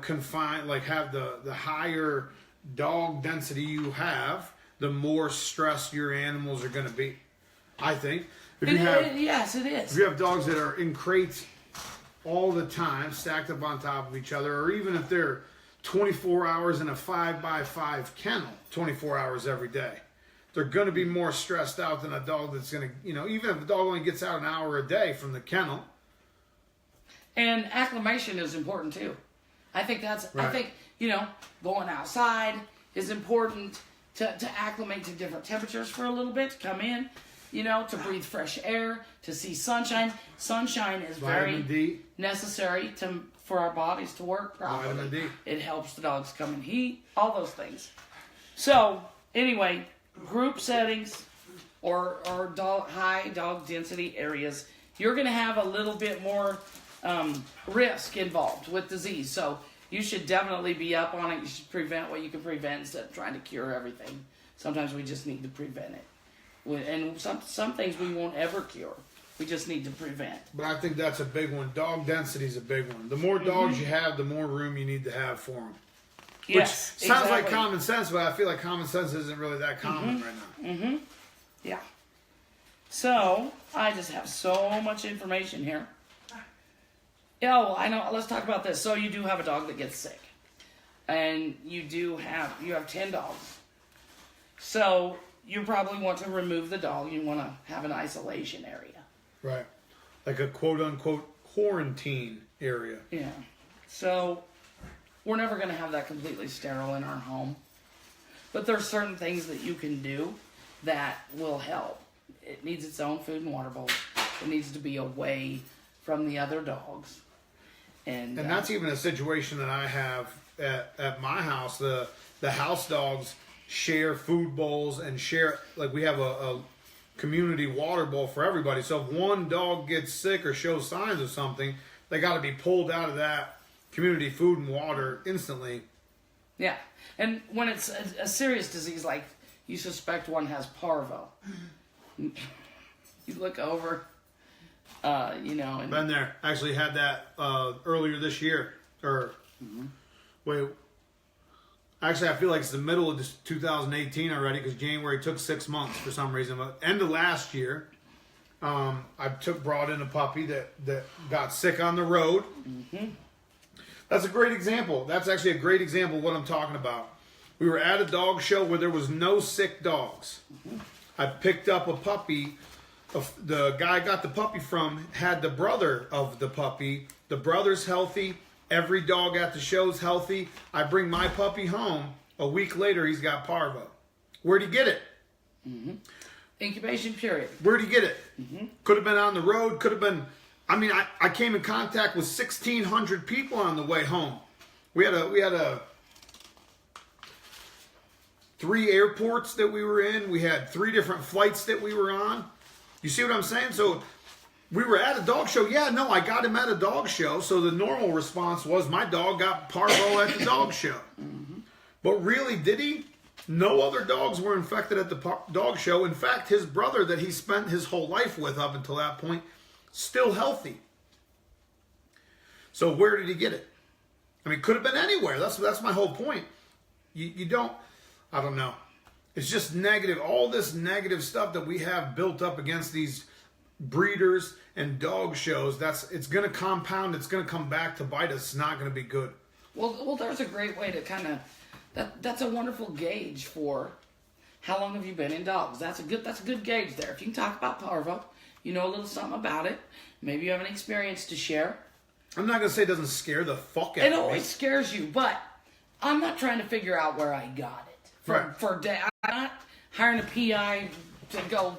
Speaker 1: confined, have the higher dog density you have, the more stressed your animals are going to be. I think.
Speaker 2: Yes, it is.
Speaker 1: If you have dogs that are in crates all the time, stacked up on top of each other, or even if they're 24 hours in a 5x5 kennel, 24 hours every day, they're going to be more stressed out than a dog that's going to, even if a dog only gets out an hour a day from the kennel.
Speaker 2: And acclimation is important too. I think
Speaker 1: right.
Speaker 2: I think, going outside is important to acclimate to different temperatures for a little bit, to come in, to breathe fresh air, to see sunshine. Sunshine is very necessary for our bodies to work properly.
Speaker 1: Vitamin D.
Speaker 2: It helps the dogs come in heat, all those things. So, anyway, group settings or high dog density areas, you're going to have a little bit more risk involved with disease. So, you should definitely be up on it. You should prevent what you can prevent instead of trying to cure everything. Sometimes we just need to prevent it. And some things we won't ever cure. We just need to prevent.
Speaker 1: But I think that's a big one. Dog density is a big one. The more dogs you have, the more room you need to have for them.
Speaker 2: Yes,
Speaker 1: Which sounds like common sense, but I feel like common sense isn't really that common right now.
Speaker 2: Yeah. So, I just have so much information here. Oh, I know. Let's talk about this. So, you do have a dog that gets sick. And you have 10 dogs. So, you probably want to remove the dog. You want to have an isolation area.
Speaker 1: Right. Like a quote-unquote quarantine area.
Speaker 2: Yeah. So, we're never going to have that completely sterile in our home. But there's certain things that you can do that will help. It needs its own food and water bowl. It needs to be away from the other dogs. And
Speaker 1: that's even a situation that I have at my house. The house dogs share food bowls and share, we have a community water bowl for everybody. So if one dog gets sick or shows signs of something, they got to be pulled out of that community food and water instantly. Yeah.
Speaker 2: And when it's a serious disease, like you suspect one has parvo, you look over, and
Speaker 1: been there. Actually had that earlier this year. Actually, I feel like it's the middle of this 2018 already because January took 6 months for some reason. But end of last year, I brought in a puppy that got sick on the road.
Speaker 2: Mm-hmm.
Speaker 1: That's a great example. That's actually a great example of what I'm talking about. We were at a dog show where there was no sick dogs.
Speaker 2: Mm-hmm.
Speaker 1: I picked up a puppy. The guy I got the puppy from had the brother of the puppy. The brother's healthy. Every dog at the show's healthy. I bring my puppy home. A week later, he's got parvo. Where'd he get it?
Speaker 2: Mm-hmm. Incubation period.
Speaker 1: Where'd he get it?
Speaker 2: Mm-hmm.
Speaker 1: Could have been on the road. Could have been... I mean, I came in contact with 1,600 people on the way home. We had a 3 airports that we were in. We had 3 different flights that we were on. You see what I'm saying? So... we were at a dog show. Yeah, no, I got him at a dog show. So the normal response was my dog got parvo at the dog show. Mm-hmm. But really, did he? No other dogs were infected at the dog show. In fact, his brother that he spent his whole life with up until that point, still healthy. So where did he get it? I mean, could have been anywhere. That's my whole point. You don't, I don't know. It's just negative. All this negative stuff that we have built up against these breeders and dog shows, it's going to compound. It's going to come back to bite us. It's not going to be good.
Speaker 2: Well, there's a great way to kind of that's a wonderful gauge for how long have you been in dogs. That's a good gauge there. If you can talk about parvo, you know a little something about it. Maybe you have an experience to share.
Speaker 1: I'm not going to say it doesn't scare the fuck out of me.
Speaker 2: It always scares you, but I'm not trying to figure out where I got it. I'm not hiring a PI to go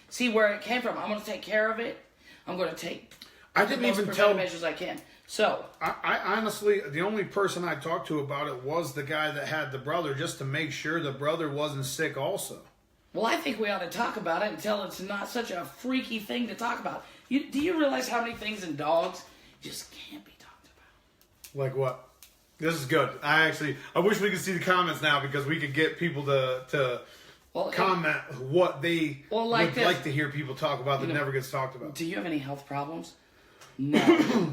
Speaker 2: see where it came from. I'm going to take care of it. I'm going to take the most preventive measures I can. So
Speaker 1: I honestly, the only person I talked to about it was the guy that had the brother, just to make sure the brother wasn't sick also.
Speaker 2: Well, I think we ought to talk about it until it's not such a freaky thing to talk about. Do you realize how many things in dogs just can't be talked about?
Speaker 1: Like what? This is good. I wish we could see the comments now because we could get people to comment what they would like to hear people talk about that never gets talked about.
Speaker 2: Do you have any health problems? No.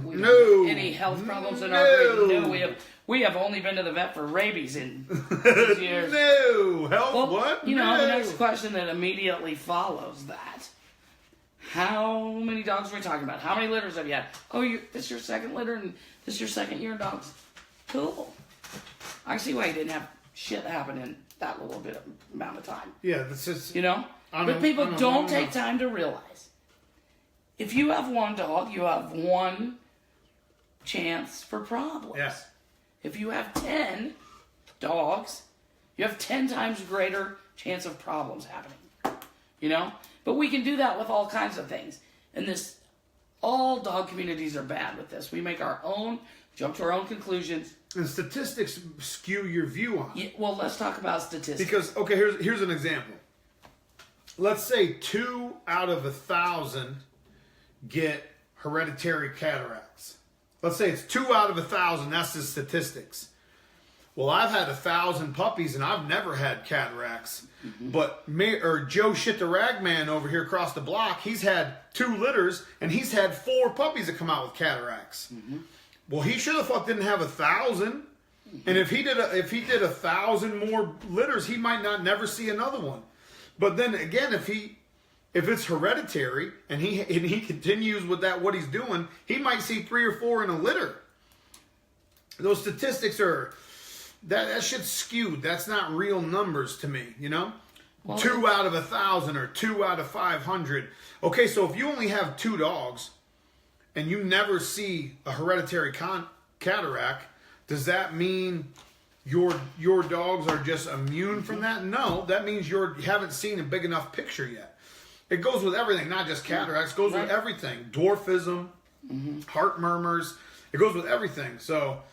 Speaker 1: No.
Speaker 2: Any health problems in our breed? No. We have only been to the vet for rabies in these years.
Speaker 1: No. Health what?
Speaker 2: The next question that immediately follows that. How many dogs are we talking about? How many litters have you had? Oh, this is your second litter and this is your second year in dogs. Cool. I see why you didn't have shit happen in that little bit of amount of time.
Speaker 1: Yeah, that's just...
Speaker 2: But people don't take time to realize. If you have one dog, you have one chance for problems.
Speaker 1: Yes.
Speaker 2: If you have 10 dogs, you have 10 times greater chance of problems happening. But we can do that with all kinds of things. And all dog communities are bad with this. We make our own, jump to our own conclusions.
Speaker 1: And statistics skew your view on it.
Speaker 2: Yeah, well, let's talk about statistics.
Speaker 1: Because, okay, here's an example. Let's say 2 out of 1,000 get hereditary cataracts. Let's say it's 2 out of 1,000. That's the statistics. Well, I've had 1,000 puppies and I've never had cataracts. Mm-hmm. But Joe Shit the Ragman over here across the block, he's had 2 litters and he's had 4 puppies that come out with cataracts. Mm-hmm. Well, he sure the fuck didn't have 1,000. Mm-hmm. And if he did 1,000 more litters, he might never see another one. But then again, if it's hereditary and he continues with what he's doing, he might see 3 or 4 in a litter. Those statistics are that shit's skewed. That's not real numbers to me, Well, 2 out of 1,000 or 2 out of 500. Okay, so if you only have 2 dogs and you never see a hereditary cataract, does that mean your dogs are just immune from that? No, that means you haven't seen a big enough picture yet. It goes with everything, not just cataracts. It goes with everything. Dwarfism, heart murmurs. It goes with everything. So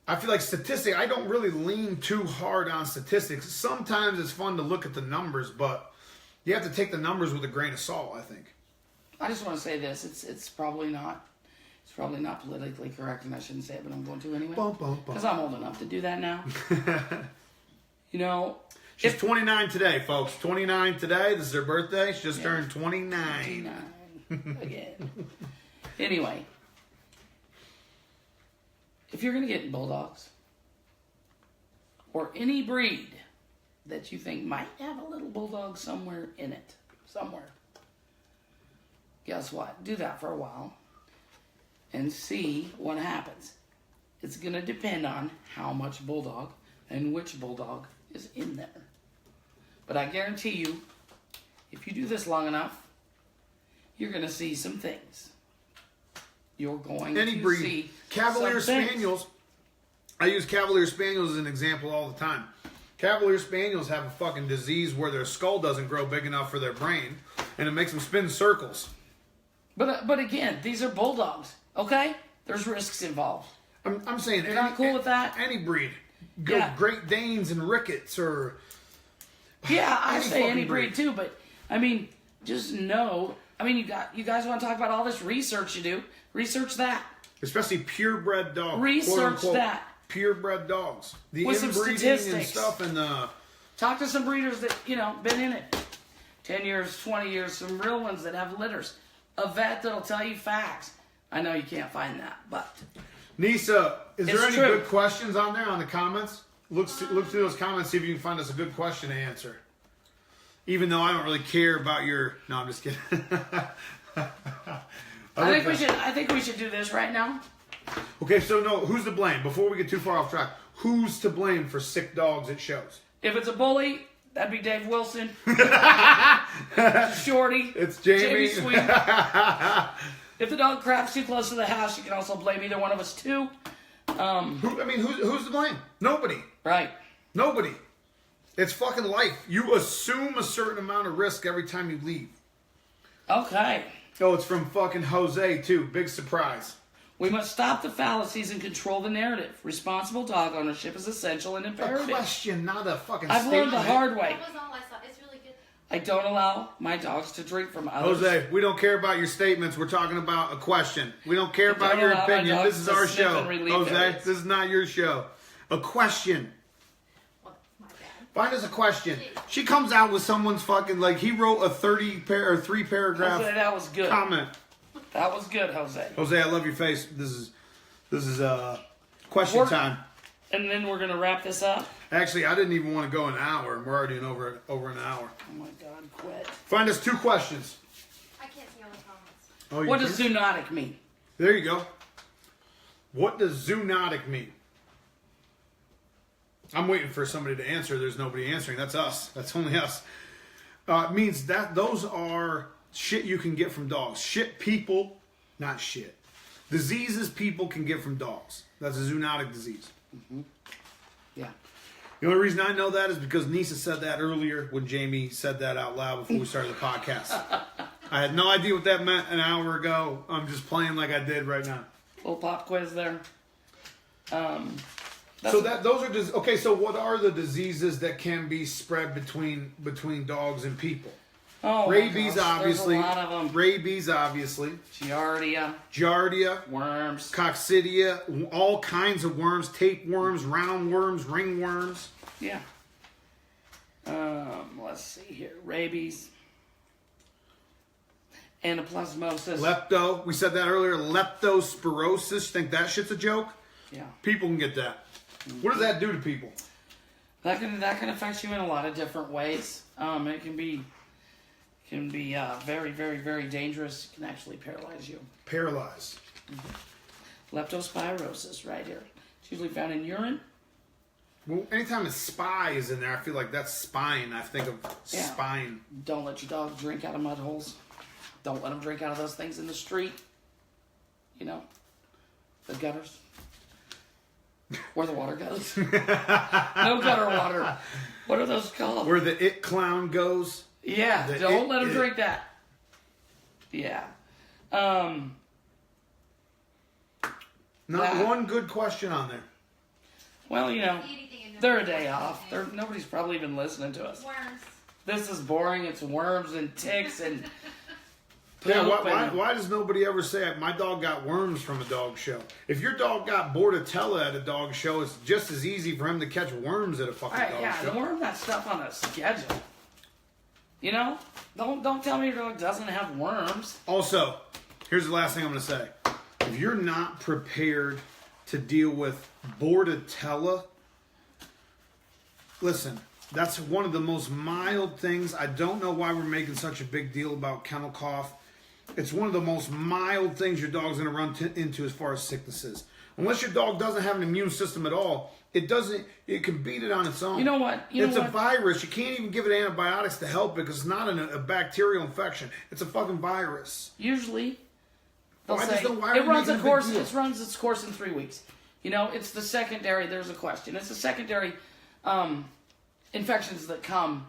Speaker 1: I feel like statistics, I don't really lean too hard on statistics. Sometimes it's fun to look at the numbers, but you have to take the numbers with a grain of salt, I think.
Speaker 2: I just want to say this. It's probably not politically correct, and I shouldn't say it, but I'm going to anyway. Because I'm old enough to do that now.
Speaker 1: She's 29 today, folks. 29 today. This is her birthday. She just turned 29.
Speaker 2: 29. Again. Anyway. If you're going to get bulldogs, or any breed that you think might have a little bulldog somewhere in it, somewhere, guess what? Do that for a while and see what happens. It's going to depend on how much bulldog and which bulldog is in there. But I guarantee you, if you do this long enough, you're going to see some things. You're going
Speaker 1: Any
Speaker 2: to
Speaker 1: breed.
Speaker 2: see
Speaker 1: Cavalier
Speaker 2: some things.
Speaker 1: Spaniels. I use Cavalier Spaniels as an example all the time. Cavalier Spaniels have a fucking disease where their skull doesn't grow big enough for their brain, and it makes them spin circles.
Speaker 2: But again, these are bulldogs, okay? There's risks involved.
Speaker 1: I'm saying
Speaker 2: You're not cool with that?
Speaker 1: Any breed. Go
Speaker 2: Yeah.
Speaker 1: Great Danes and Ricketts or...
Speaker 2: Yeah, I
Speaker 1: Any
Speaker 2: say any
Speaker 1: fucking
Speaker 2: breed
Speaker 1: breed.
Speaker 2: too, but I mean, just know. I mean, you guys want to talk about all this research you do? Research that.
Speaker 1: Especially purebred dogs.
Speaker 2: Research
Speaker 1: quote unquote,
Speaker 2: that.
Speaker 1: Purebred dogs. The
Speaker 2: With some
Speaker 1: inbreeding and
Speaker 2: statistics.
Speaker 1: stuff and
Speaker 2: Talk to some breeders that, been in it 10 years, 20 years, some real ones that have litters. A vet that'll tell you facts. I know you can't find that, but
Speaker 1: Nisa, is there
Speaker 2: It's
Speaker 1: any
Speaker 2: true.
Speaker 1: good questions on there on the comments? Look through those comments, see if you can find us a good question to answer. Even though I don't really care about your... No, I'm just kidding.
Speaker 2: I think we should do this right now.
Speaker 1: Okay, so no, who's to blame? Before we get too far off track, who's to blame for sick dogs at shows?
Speaker 2: If it's a bully, that'd be Dave Wilson. Shorty.
Speaker 1: It's Jamie.
Speaker 2: Sweet. If the dog craps too close to the house, you can also blame either one of us too.
Speaker 1: Who's to blame? Nobody.
Speaker 2: Right.
Speaker 1: Nobody. It's fucking life. You assume a certain amount of risk every time you leave.
Speaker 2: Okay.
Speaker 1: Oh, it's from fucking Jose, too. Big surprise.
Speaker 2: We must stop the fallacies and control the narrative. Responsible dog ownership is essential and
Speaker 1: A
Speaker 2: imperative.
Speaker 1: question, not a fucking
Speaker 2: I've
Speaker 1: statement.
Speaker 2: learned the hard way.
Speaker 3: That was all I saw. It's really good.
Speaker 2: I don't allow my dogs to drink from others.
Speaker 1: Jose, we don't care about your statements. We're talking about a question. We don't care about
Speaker 2: don't
Speaker 1: your
Speaker 2: allow my
Speaker 1: opinion.
Speaker 2: dogs
Speaker 1: This is
Speaker 2: to
Speaker 1: our
Speaker 2: sniff
Speaker 1: show.
Speaker 2: and relieve
Speaker 1: Jose,
Speaker 2: areas.
Speaker 1: this is not your show. A question.
Speaker 3: Well, my bad.
Speaker 1: Find us a question. She comes out with someone's fucking, like, he wrote a 3 paragraph
Speaker 2: Jose, that was good.
Speaker 1: comment.
Speaker 2: That was good, Jose.
Speaker 1: Jose, I love your face. This is question time.
Speaker 2: And then we're going to wrap this up.
Speaker 1: Actually, I didn't even want to go an hour, and we're already in over an hour.
Speaker 2: Oh my God, quit.
Speaker 1: Find us 2 questions.
Speaker 3: I can't see all the comments.
Speaker 1: Oh, you
Speaker 2: What
Speaker 1: can?
Speaker 2: does zoonotic mean?
Speaker 1: There you go. What does zoonotic mean? I'm waiting for somebody to answer. There's nobody answering. That's us. That's only us. It means that those are shit you can get from dogs. Shit people, not shit. Diseases people can get from dogs. That's a zoonotic disease.
Speaker 2: Yeah.
Speaker 1: The only reason I know that is because Nisa said that earlier when Jamie said that out loud before we started the podcast. I had no idea what that meant an hour ago. I'm just playing like I did right now.
Speaker 2: Little pop quiz there.
Speaker 1: So those are just okay. So what are the diseases that can be spread between dogs and people?
Speaker 2: Oh, my
Speaker 1: Rabies,
Speaker 2: gosh,
Speaker 1: obviously.
Speaker 2: There's a lot of them.
Speaker 1: Rabies, obviously.
Speaker 2: Giardia,
Speaker 1: Giardia,
Speaker 2: worms.
Speaker 1: coccidia, all kinds of worms, tapeworms, roundworms, ringworms.
Speaker 2: Yeah. Let's see here. Rabies. Anaplasmosis.
Speaker 1: Lepto. We said that earlier. Leptospirosis. Think that shit's a joke?
Speaker 2: Yeah.
Speaker 1: People can get that. What does that do to people?
Speaker 2: That can affect you in a lot of different ways. It can be very, very, very dangerous. It can actually paralyze you.
Speaker 1: Paralyzed.
Speaker 2: Leptospirosis, right here. It's usually found in urine.
Speaker 1: Well, anytime a spy is in there, I feel like that's spine. I think of
Speaker 2: Yeah.
Speaker 1: spine.
Speaker 2: Don't let your dog drink out of mud holes. Don't let them drink out of those things in the street. You know, the gutters. Where the water goes. No gutter water. What are those called?
Speaker 1: Where the it clown goes.
Speaker 2: Yeah,
Speaker 1: The
Speaker 2: don't
Speaker 1: it-
Speaker 2: let them
Speaker 1: it-
Speaker 2: drink that. Yeah.
Speaker 1: Not
Speaker 2: That-
Speaker 1: one good question on there.
Speaker 2: Well, you know,
Speaker 3: Anything in
Speaker 2: they're a day off. Nobody's probably even listening to us.
Speaker 3: Worms.
Speaker 2: This is boring. It's worms and ticks and
Speaker 1: Yeah,
Speaker 2: poop and-
Speaker 1: why does nobody ever say my dog got worms from a dog show? If your dog got bordetella at a dog show, it's just as easy for him to catch worms at a fucking
Speaker 2: All right,
Speaker 1: dog
Speaker 2: yeah,
Speaker 1: show.
Speaker 2: worm that stuff on a schedule. You know, don't tell me your dog doesn't have worms.
Speaker 1: Also, here's the last thing I'm going to say. If you're not prepared to deal with bordetella, listen, that's one of the most mild things. I don't know why we're making such a big deal about kennel cough. It's one of the most mild things your dog's going to run into as far as sicknesses. Unless your dog doesn't have an immune system at all, it can beat it on its own.
Speaker 2: You know what?
Speaker 1: It's a virus. You can't even give it antibiotics to help it because it's not a bacterial infection. It's a fucking virus.
Speaker 2: Usually, they'll
Speaker 1: I
Speaker 2: say
Speaker 1: just don't- why are
Speaker 2: it
Speaker 1: we
Speaker 2: runs a
Speaker 1: making a big
Speaker 2: course.
Speaker 1: deal?
Speaker 2: It runs its course in 3 weeks. You know, it's the secondary. There's a question. It's the secondary infections that come.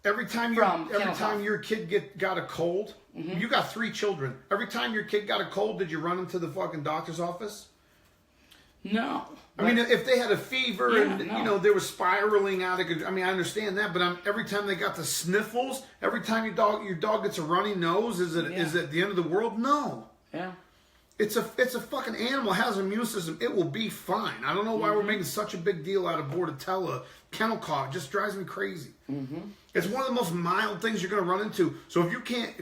Speaker 1: Every time your kid got a cold, you got 3 children. Every time your kid got a cold, did you run into the fucking doctor's office?
Speaker 2: No.
Speaker 1: I mean, if they had a fever and
Speaker 2: no.
Speaker 1: you know they were spiraling out of control, I mean, I understand that, but every time they got the sniffles, every time your dog gets a runny nose, is it the end of the world? No.
Speaker 2: Yeah.
Speaker 1: It's a fucking animal. It has an immune system. It will be fine. I don't know why we're making such a big deal out of Bordetella, kennel cough. It just drives me crazy. It's one of the most mild things you're going to run into. So if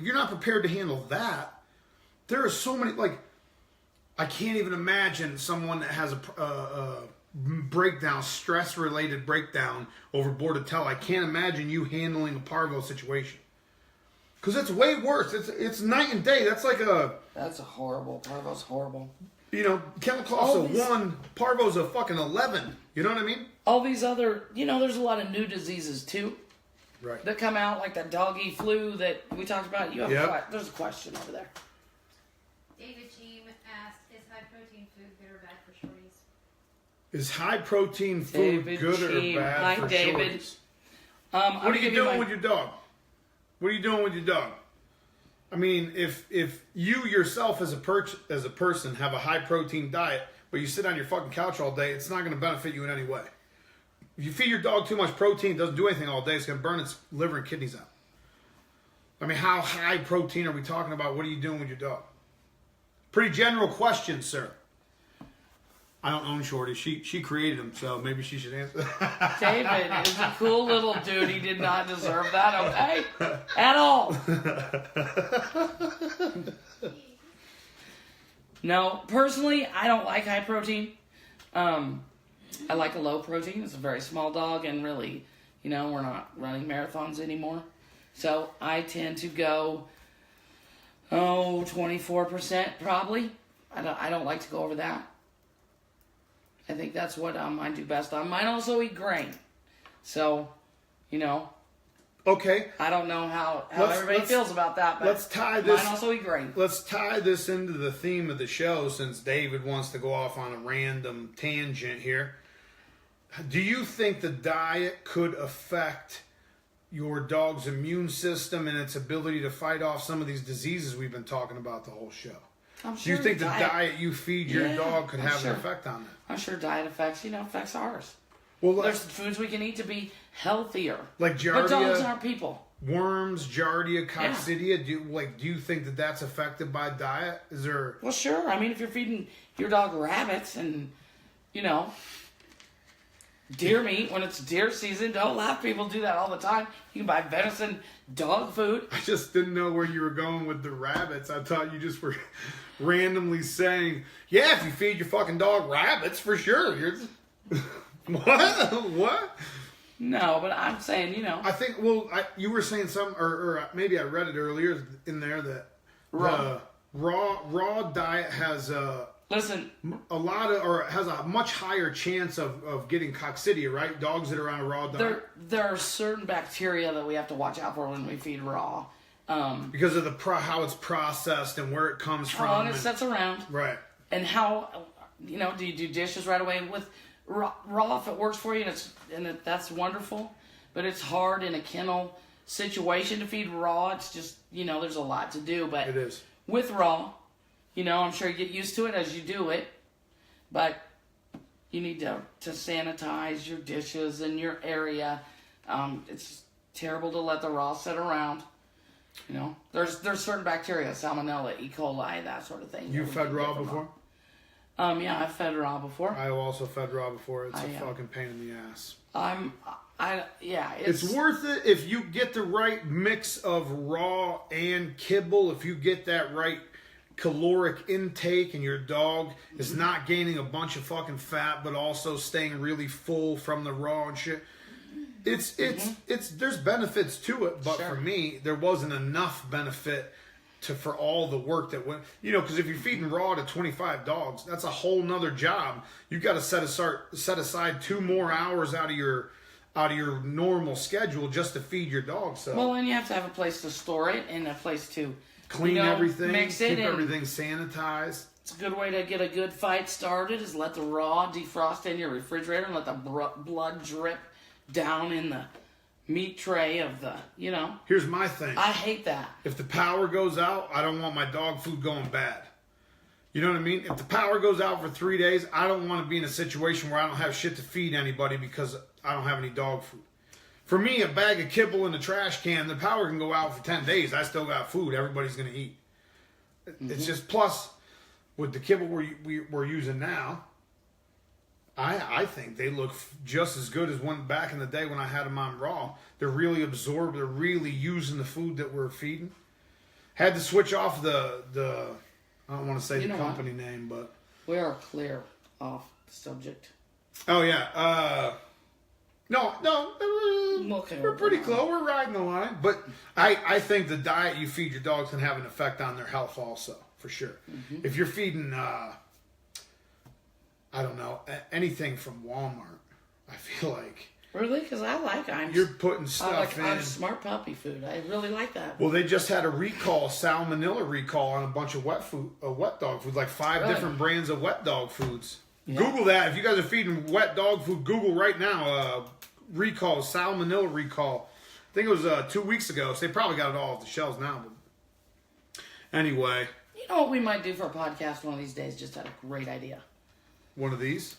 Speaker 1: you're not prepared to handle that, there are so many, like, I can't even imagine someone that has a breakdown, stress-related breakdown over Bordetella. I can't imagine you handling a parvo situation. Because it's way worse. It's night and day. That's like
Speaker 2: That's a horrible. Parvo's horrible.
Speaker 1: you know, kennel cough's a 1, parvo's a fucking 11. You know what I mean?
Speaker 2: All these other, there's a lot of new diseases too
Speaker 1: Right.
Speaker 2: that come out, like that doggy flu that we talked about.
Speaker 1: Yep.
Speaker 2: There's a question over there.
Speaker 3: David Jean asked, is high protein food good or bad for shorties?
Speaker 1: Is high protein food
Speaker 2: David
Speaker 1: good
Speaker 2: Sheen.
Speaker 1: or bad
Speaker 2: Hi,
Speaker 1: for
Speaker 2: David.
Speaker 1: shorties?
Speaker 2: I'm
Speaker 1: What are you
Speaker 2: gonna give
Speaker 1: doing with your dog? What are you doing with your dog? I mean, if you yourself as a person have a high protein diet, but you sit on your fucking couch all day, it's not going to benefit you in any way. If you feed your dog too much protein, it doesn't do anything all day. It's going to burn its liver and kidneys out. I mean, how high protein are we talking about? What are you doing with your dog? Pretty general question, sir. I don't own Shorty. She created him, so maybe she should answer.
Speaker 2: David is a cool little dude. He did not deserve that, okay? At all. No, personally, I don't like high protein. I like a low protein. It's a very small dog, and really, we're not running marathons anymore. So I tend to go, 24% probably. I don't like to go over that. I think that's what I do best on. Mine also eat grain. So,
Speaker 1: Okay.
Speaker 2: I don't know how everybody feels about that, but
Speaker 1: let's tie this.
Speaker 2: mine also eat grain.
Speaker 1: Let's tie this into the theme of the show since David wants to go off on a random tangent here. Do you think the diet could affect your dog's immune system and its ability to fight off some of these diseases we've been talking about the whole show?
Speaker 2: I'm
Speaker 1: Do
Speaker 2: sure
Speaker 1: you think the diet you feed your
Speaker 2: Yeah,
Speaker 1: dog could
Speaker 2: I'm
Speaker 1: have
Speaker 2: sure.
Speaker 1: an effect on that?
Speaker 2: I'm sure diet affects ours.
Speaker 1: Well,
Speaker 2: There's foods we can eat to be healthier.
Speaker 1: like
Speaker 2: But dogs
Speaker 1: Giardia,
Speaker 2: aren't people.
Speaker 1: worms, Giardia, Coccidia. Do you think that that's affected by diet? Is there?
Speaker 2: Well, sure. I mean, if you're feeding your dog rabbits and, deer meat when it's deer season, don't laugh. People do that all the time. You can buy venison dog food.
Speaker 1: I just didn't know where you were going with the rabbits. I thought you just were randomly saying, "Yeah, if you feed your fucking dog rabbits, for sure." You're what?
Speaker 2: No, but I'm saying,
Speaker 1: I think. Well, you were saying something, or maybe I read it earlier in there that the raw diet has
Speaker 2: listen,
Speaker 1: has a much higher chance of getting coccidia, right? Dogs that are on a raw diet.
Speaker 2: there are certain bacteria that we have to watch out for when we feed raw.
Speaker 1: Because of how it's processed and where it comes from.
Speaker 2: And it sets around.
Speaker 1: Right.
Speaker 2: And how, do you do dishes right away with raw if it works for you that's wonderful. But it's hard in a kennel situation to feed raw. It's just, there's a lot to do. But
Speaker 1: It is.
Speaker 2: with raw, I'm sure you get used to it as you do it. But you need to sanitize your dishes and your area. It's terrible to let the raw sit around. There's certain bacteria, salmonella, E. coli, that sort of thing.
Speaker 1: You fed raw before?
Speaker 2: Yeah, I've fed raw before.
Speaker 1: I also fed raw before. It's a fucking pain in the ass.
Speaker 2: It's
Speaker 1: worth it if you get the right mix of raw and kibble. If you get that right caloric intake and your dog is not gaining a bunch of fucking fat, but also staying really full from the raw and shit. there's benefits to it, but
Speaker 2: Sure.
Speaker 1: for me, there wasn't enough benefit for all the work that went, because if you're feeding raw to 25 dogs, that's a whole nother job. You got to set aside 2 more hours out of your normal schedule just to feed your dog. So
Speaker 2: Well, and you have to have a place to store it and a place to
Speaker 1: clean everything,
Speaker 2: mix it,
Speaker 1: keep
Speaker 2: and
Speaker 1: everything sanitized.
Speaker 2: it's a good way to get a good fight started is let the raw defrost in your refrigerator and let the blood drip down in the meat tray of the,
Speaker 1: Here's my thing.
Speaker 2: I hate that.
Speaker 1: If the power goes out, I don't want my dog food going bad. You know what I mean? If the power goes out for 3 days, I don't want to be in a situation where I don't have shit to feed anybody because I don't have any dog food. For me, a bag of kibble in the trash can, the power can go out for 10 days. I still got food. Everybody's going to eat. It's just, plus, with the kibble we're using now, I think they look just as good as one back in the day when I had them on raw. They're really absorbed. They're really using the food that we're feeding. Had to switch off the I don't want to say the company name, but
Speaker 2: We are clear off the subject.
Speaker 1: oh yeah, no,
Speaker 2: Okay,
Speaker 1: we're pretty close. We're riding the line, but I think the diet you feed your dogs can have an effect on their health also, for sure. If you're feeding I don't know, anything from Walmart, I feel like
Speaker 2: Really? Because I like
Speaker 1: you're putting stuff in.
Speaker 2: I'm smart puppy food. I really like that.
Speaker 1: Well, they just had a recall, salmonella recall on a bunch of wet dog food, like 5
Speaker 2: Really?
Speaker 1: different brands of wet dog foods.
Speaker 2: Yeah.
Speaker 1: Google that. If you guys are feeding wet dog food, Google right now, recall, salmonella recall. I think it was 2 weeks ago, so they probably got it all off the shelves now. But anyway.
Speaker 2: You know what we might do for a podcast one of these days? Just had a great idea.
Speaker 1: One of these?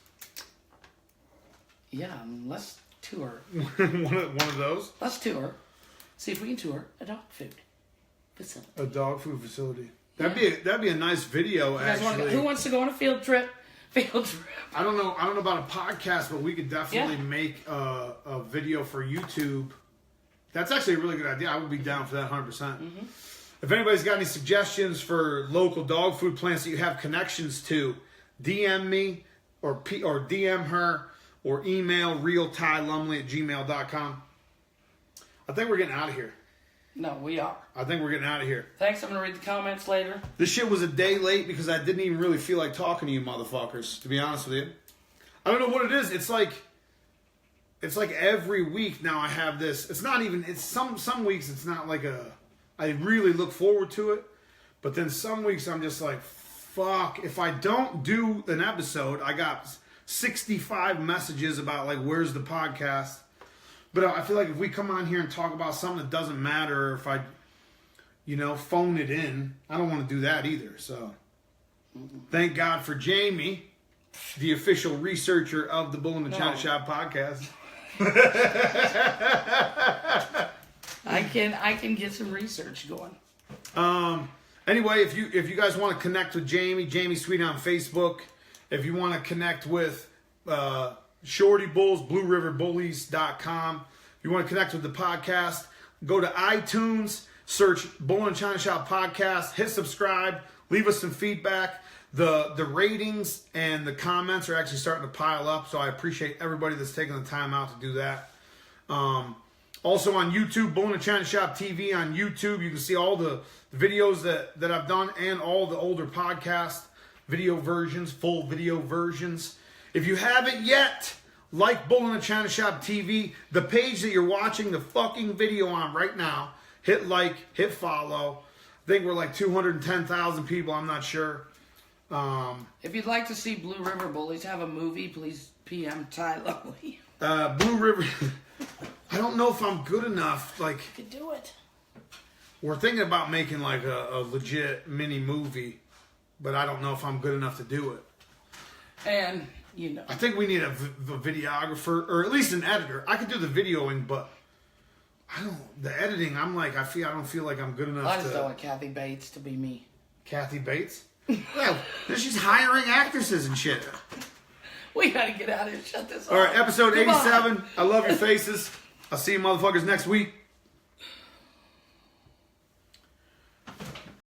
Speaker 2: Yeah, let's tour.
Speaker 1: one of those?
Speaker 2: Let's tour. See if we can tour a dog food facility.
Speaker 1: A dog food facility. That'd be a nice video, actually.
Speaker 2: Who wants to go on a field trip? Field trip.
Speaker 1: I don't know about a podcast, but we could definitely make a video for YouTube. That's actually a really good idea. I would be down for that 100%. If anybody's got any suggestions for local dog food plants that you have connections to, DM me or DM her or email realtylumley@gmail.com. I think we're getting out of here.
Speaker 2: No, we are.
Speaker 1: I think we're getting out of here.
Speaker 2: Thanks. I'm going to read the comments later.
Speaker 1: This shit was a day late because I didn't even really feel like talking to you motherfuckers, to be honest with you. I don't know what it is. It's like every week now I have this. It's not even, it's some weeks it's not like I really look forward to it. But then some weeks I'm just like, fuck, if I don't do an episode, I got 65 messages about like, where's the podcast? But I feel like if we come on here and talk about something that doesn't matter, or if I, phone it in, I don't want to do that either. So, thank God for Jamie, the official researcher of the Bull-NA-ChinaShop podcast.
Speaker 2: I can get some research going.
Speaker 1: Anyway, if you guys want to connect with Jamie Sweet on Facebook. If you want to connect with Shorty Bulls, BlueRiverBullies.com. If you want to connect with the podcast, go to iTunes, search Bull-NA-ChinaShop podcast, hit subscribe, leave us some feedback. The ratings and the comments are actually starting to pile up, so I appreciate everybody that's taking the time out to do that. Also on YouTube, Bull-NA-ChinaShop TV on YouTube. You can see all the videos that I've done and all the older podcast video versions, full video versions. If you haven't yet, like Bull-NA-ChinaShop TV, the page that you're watching the fucking video on right now, hit like, hit follow. I think we're like 210,000 people, I'm not sure.
Speaker 2: If you'd like to see Blue River Bullies have a movie, please PM Ty Lumley.
Speaker 1: Blue River, I don't know if I'm good enough. Like,
Speaker 2: You could do it.
Speaker 1: we're thinking about making like a legit mini movie, but I don't know if I'm good enough to do it.
Speaker 2: And,
Speaker 1: I think we need a videographer, or at least an editor. I could do the videoing, but the editing, I don't feel like I'm good enough
Speaker 2: I just don't
Speaker 1: to.
Speaker 2: want Kathy Bates to be me.
Speaker 1: Kathy Bates? Well, she's hiring actresses and shit.
Speaker 2: We gotta get out of here. Shut this off.
Speaker 1: All right, episode
Speaker 2: Goodbye.
Speaker 1: 87. I love your faces. I'll see you motherfuckers next week.